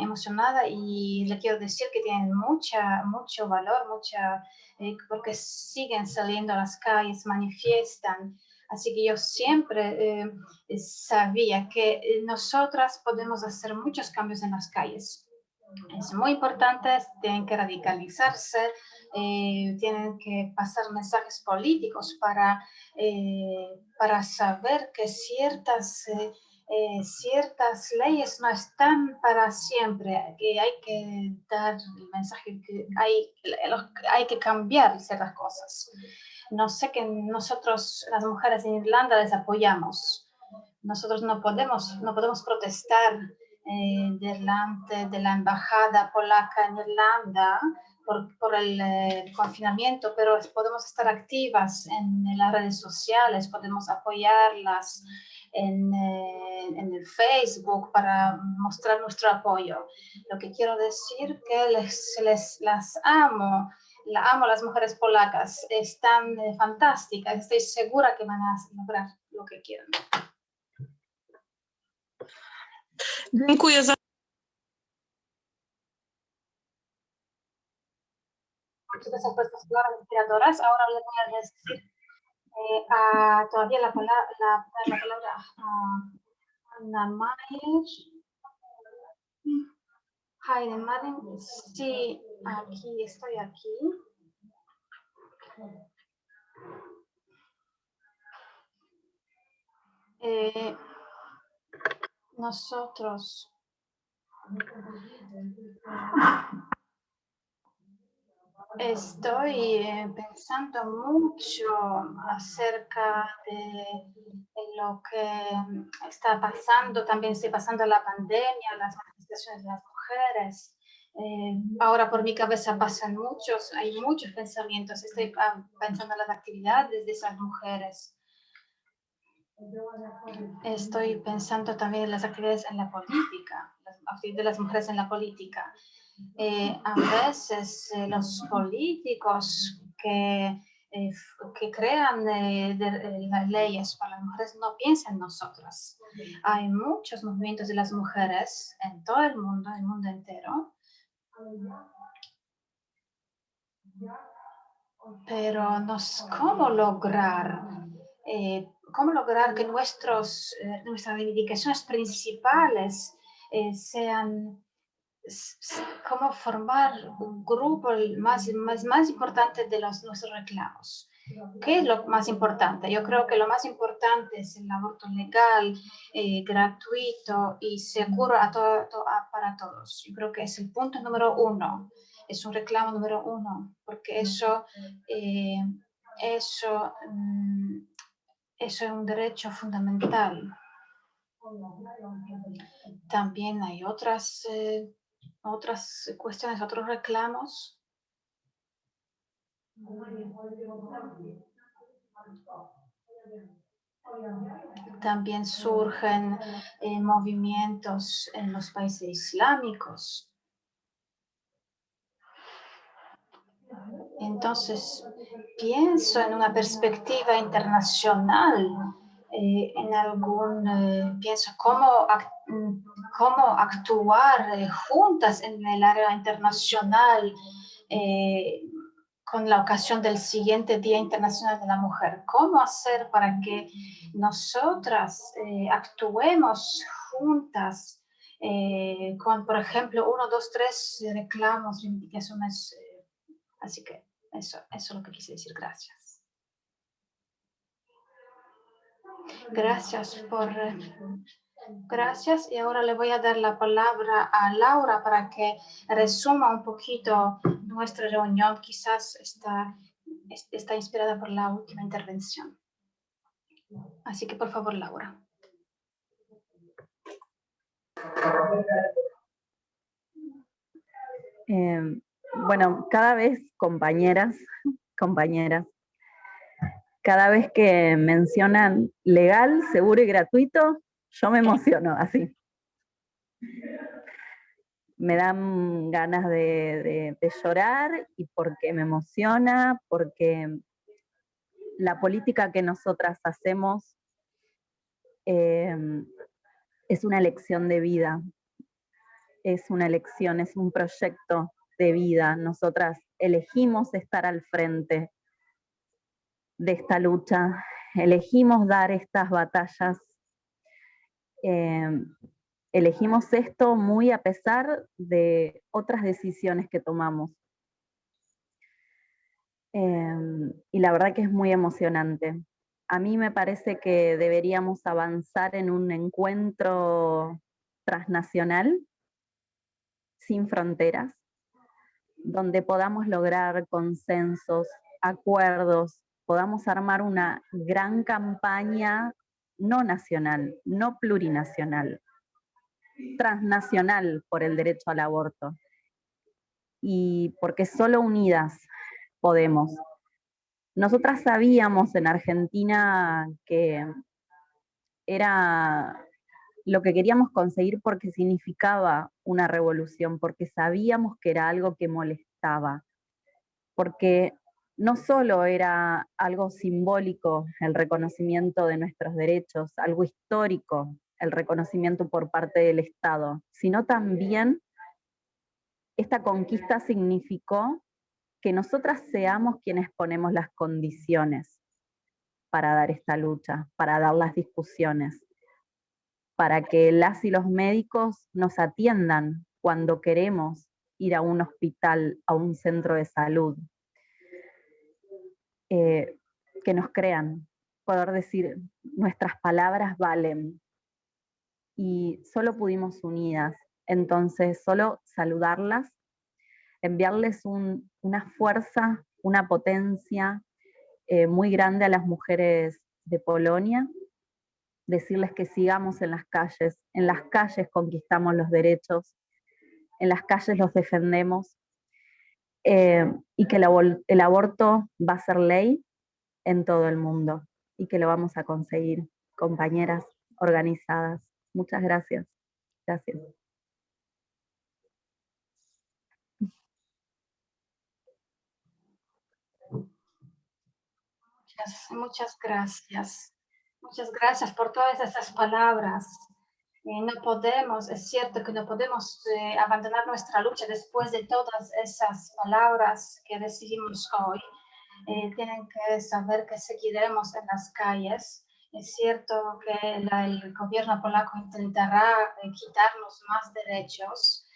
S2: emocionada y le quiero decir que tienen mucho valor, porque siguen saliendo a las calles, manifiestan. Así que yo siempre sabía que nosotras podemos hacer muchos cambios en las calles. Es muy importante, tienen que radicalizarse, tienen que pasar mensajes políticos para saber que ciertas leyes no están para siempre, que hay que dar el mensaje que hay que cambiar ciertas cosas. No sé que nosotros, las mujeres en Irlanda, les apoyamos. Nosotros no podemos protestar delante de la embajada polaca en Irlanda por el confinamiento, pero podemos estar activas en las redes sociales, podemos apoyarlas en el Facebook para mostrar nuestro apoyo. Lo que quiero decir que las amo, la amo, las mujeres polacas, están fantásticas, estoy segura que van a lograr lo que quieran.
S1: Dziękuję za
S2: Muchas gracias por estas palabras inspiradoras. Ahora le voy a decir todavía la palabra a Anna Mayer. Heide Madden, sí, aquí estoy aquí. Nosotros estoy pensando mucho acerca de lo que está pasando. También estoy pasando la pandemia, las manifestaciones de las mujeres. Ahora por mi cabeza hay muchos pensamientos. Estoy pensando en las actividades de esas mujeres. Estoy pensando también en las actividades en la política, las actividades de las mujeres en la política. A veces los políticos que crean las leyes para las mujeres no piensan en nosotras. Hay muchos movimientos de las mujeres en todo el mundo entero. Pero ¿cómo lograr que nuestras reivindicaciones principales sean, cómo formar un grupo más importante de nuestros reclamos? ¿Qué es lo más importante? Yo creo que lo más importante es el aborto legal, gratuito y seguro para todos. Yo creo que es el punto número 1. Es un reclamo número 1, porque eso es un derecho fundamental. También hay otras cuestiones, otros reclamos. También surgen movimientos en los países islámicos. Entonces, pienso en una perspectiva internacional, pienso cómo actuar juntas en el área internacional con la ocasión del siguiente Día Internacional de la Mujer. ¿Cómo hacer para que nosotras actuemos juntas con, por ejemplo, 1, 2, 3 reclamos, reivindicaciones? Así que eso es lo que quise decir. Gracias. Gracias. Y ahora le voy a dar la palabra a Laura para que resuma un poquito nuestra reunión. Quizás está inspirada por la última intervención. Así que, por favor, Laura.
S3: Bueno, cada vez, compañeras, cada vez que mencionan legal, seguro y gratuito, yo me emociono así. Me dan ganas de llorar, y porque me emociona, porque la política que nosotras hacemos es una elección de vida, es una elección, es un proyecto de vida. Nosotras elegimos estar al frente de esta lucha, elegimos dar estas batallas, elegimos esto muy a pesar de otras decisiones que tomamos. Y la verdad que es muy emocionante. A mí me parece que deberíamos avanzar en un encuentro transnacional, sin fronteras, donde podamos lograr consensos, acuerdos, podamos armar una gran campaña no nacional, no plurinacional, transnacional por el derecho al aborto. Y porque solo unidas podemos. Nosotras sabíamos en Argentina que era lo que queríamos conseguir, porque significaba una revolución, porque sabíamos que era algo que molestaba. porque no solo era algo simbólico el reconocimiento de nuestros derechos, algo histórico el reconocimiento por parte del Estado, sino también esta conquista significó que nosotras seamos quienes ponemos las condiciones para dar esta lucha, para dar las discusiones, para que las y los médicos nos atiendan cuando queremos ir a un hospital, a un centro de salud. Que nos crean, poder decir nuestras palabras valen. Y solo pudimos unidas, entonces solo saludarlas, enviarles una fuerza, una potencia muy grande a las mujeres de Polonia, decirles que sigamos en las calles conquistamos los derechos, en las calles los defendemos, y que el aborto va a ser ley en todo el mundo y que lo vamos a conseguir, compañeras organizadas. Muchas gracias. Gracias.
S2: Muchas gracias. Muchas gracias por todas esas palabras. No podemos, es cierto que no podemos abandonar nuestra lucha después de todas esas palabras que decidimos hoy. Tienen que saber que seguiremos en las calles. Es cierto que el gobierno polaco intentará quitarnos más derechos,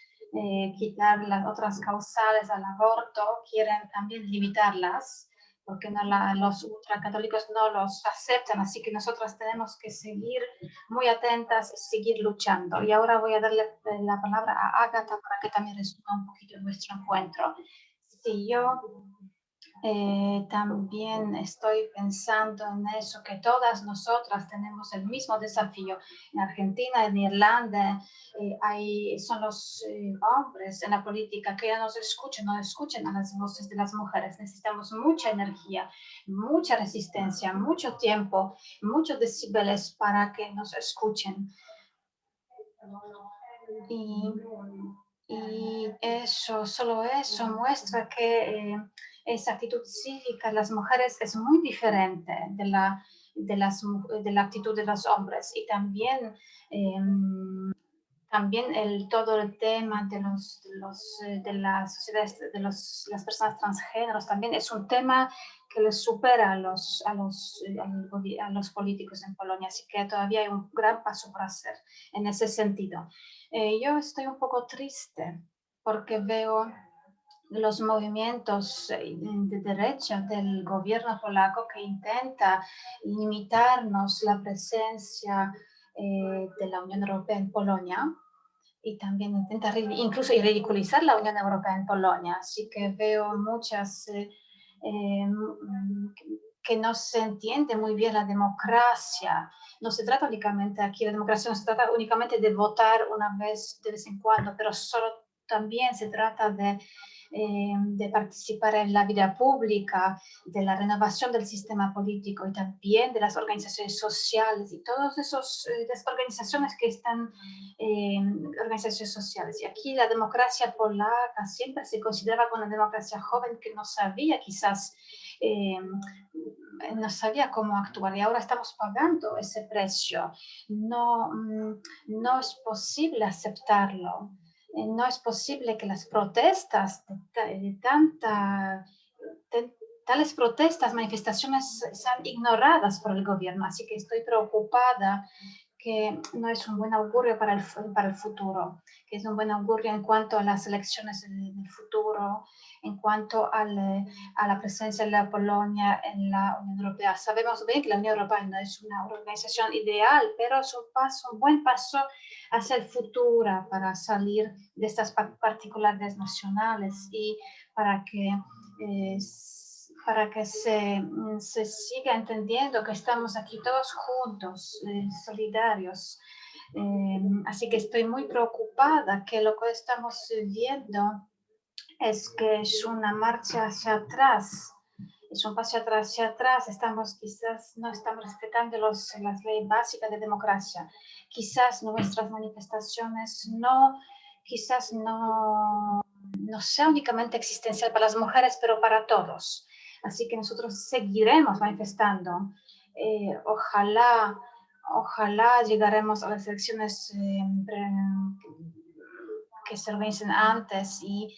S2: quitar las otras causales al aborto, quieren también limitarlas, porque los ultracatólicos no los aceptan, así que nosotros tenemos que seguir muy atentas y seguir luchando. Y ahora voy a darle la palabra a Ágata para que también resuma un poquito nuestro encuentro. Sí, yo también estoy pensando en eso, que todas nosotras tenemos el mismo desafío. En Argentina, en Irlanda, son los hombres en la política que ya no escuchan a las voces de las mujeres. Necesitamos mucha energía, mucha resistencia, mucho tiempo, muchos decibeles para que nos escuchen. Y eso, solo eso muestra que esa actitud cívica de las mujeres es muy diferente de la actitud de los hombres. Y también, todo el tema de las sociedades, las personas transgéneros, también es un tema que les supera a los políticos en Polonia. Así que todavía hay un gran paso por hacer en ese sentido. Yo estoy un poco triste porque veo los movimientos de derecha del gobierno polaco que intenta limitarnos la presencia de la Unión Europea en Polonia y también intenta incluso ridiculizar la Unión Europea en Polonia. Así que veo muchas que no se entiende muy bien la democracia. No se trata únicamente aquí, la democracia no se trata únicamente de votar una vez de vez en cuando, pero también se trata de participar en la vida pública, de la renovación del sistema político y también de las organizaciones sociales y todas esas organizaciones que están, organizaciones sociales. Y aquí la democracia polaca siempre se consideraba como una democracia joven que no sabía quizás, no sabía cómo actuar y ahora estamos pagando ese precio. No es posible aceptarlo. No es posible que las protestas tales protestas, manifestaciones sean ignoradas por el gobierno. Así que estoy preocupada, que no es un buen augurio para el futuro, que es un buen augurio en cuanto a las elecciones del futuro, en cuanto a la presencia de la Polonia en la Unión Europea. Sabemos bien que la Unión Europea no es una organización ideal, pero es un buen paso hacia el futuro para salir de estas particularidades nacionales y para que se siga entendiendo que estamos aquí todos juntos, solidarios. Así que estoy muy preocupada que lo que estamos viendo es que es una marcha hacia atrás, es un paso hacia atrás. Quizás no estamos respetando las leyes básicas de democracia. Quizás nuestras manifestaciones quizás no no sea únicamente existencial para las mujeres, pero para todos. Así que nosotros seguiremos manifestando. Ojalá llegaremos a las elecciones que se organicen antes y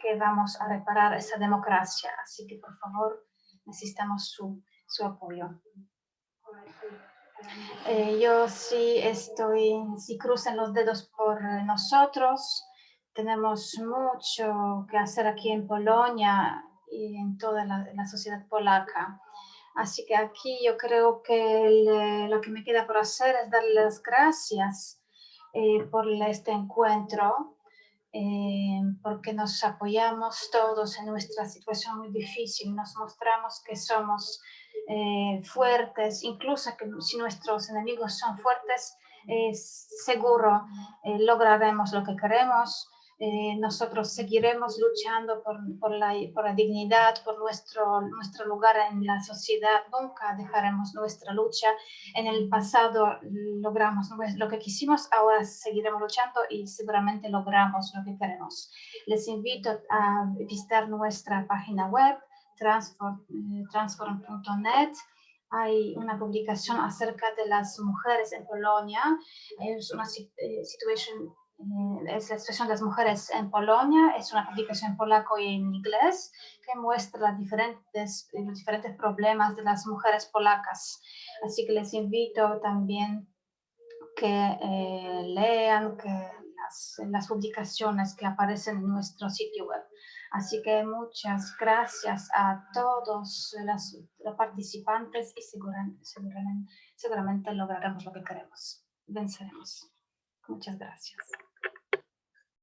S2: que vamos a reparar esa democracia. Así que, por favor, necesitamos su apoyo. Yo sí crucen los dedos por nosotros. Tenemos mucho que hacer aquí en Polonia y en toda la sociedad polaca. Así que aquí yo creo que lo que me queda por hacer es darle las gracias por este encuentro, porque nos apoyamos todos en nuestra situación muy difícil, nos mostramos que somos fuertes, incluso que si nuestros enemigos son fuertes, seguro lograremos lo que queremos. Nosotros seguiremos luchando por la dignidad, por nuestro lugar en la sociedad. Nunca dejaremos nuestra lucha. En el pasado logramos lo que quisimos, ahora seguiremos luchando y seguramente logramos lo que queremos. Les invito a visitar nuestra página web, transform.net. Hay una publicación acerca de las mujeres en Polonia. Es una situación. Es la situación de las mujeres en Polonia, es una publicación en polaco y en inglés que muestra los diferentes problemas de las mujeres polacas. Así que les invito también que lean las publicaciones que aparecen en nuestro sitio web. Así que muchas gracias a todos los participantes y seguramente lograremos lo que queremos. Venceremos. Muchas gracias.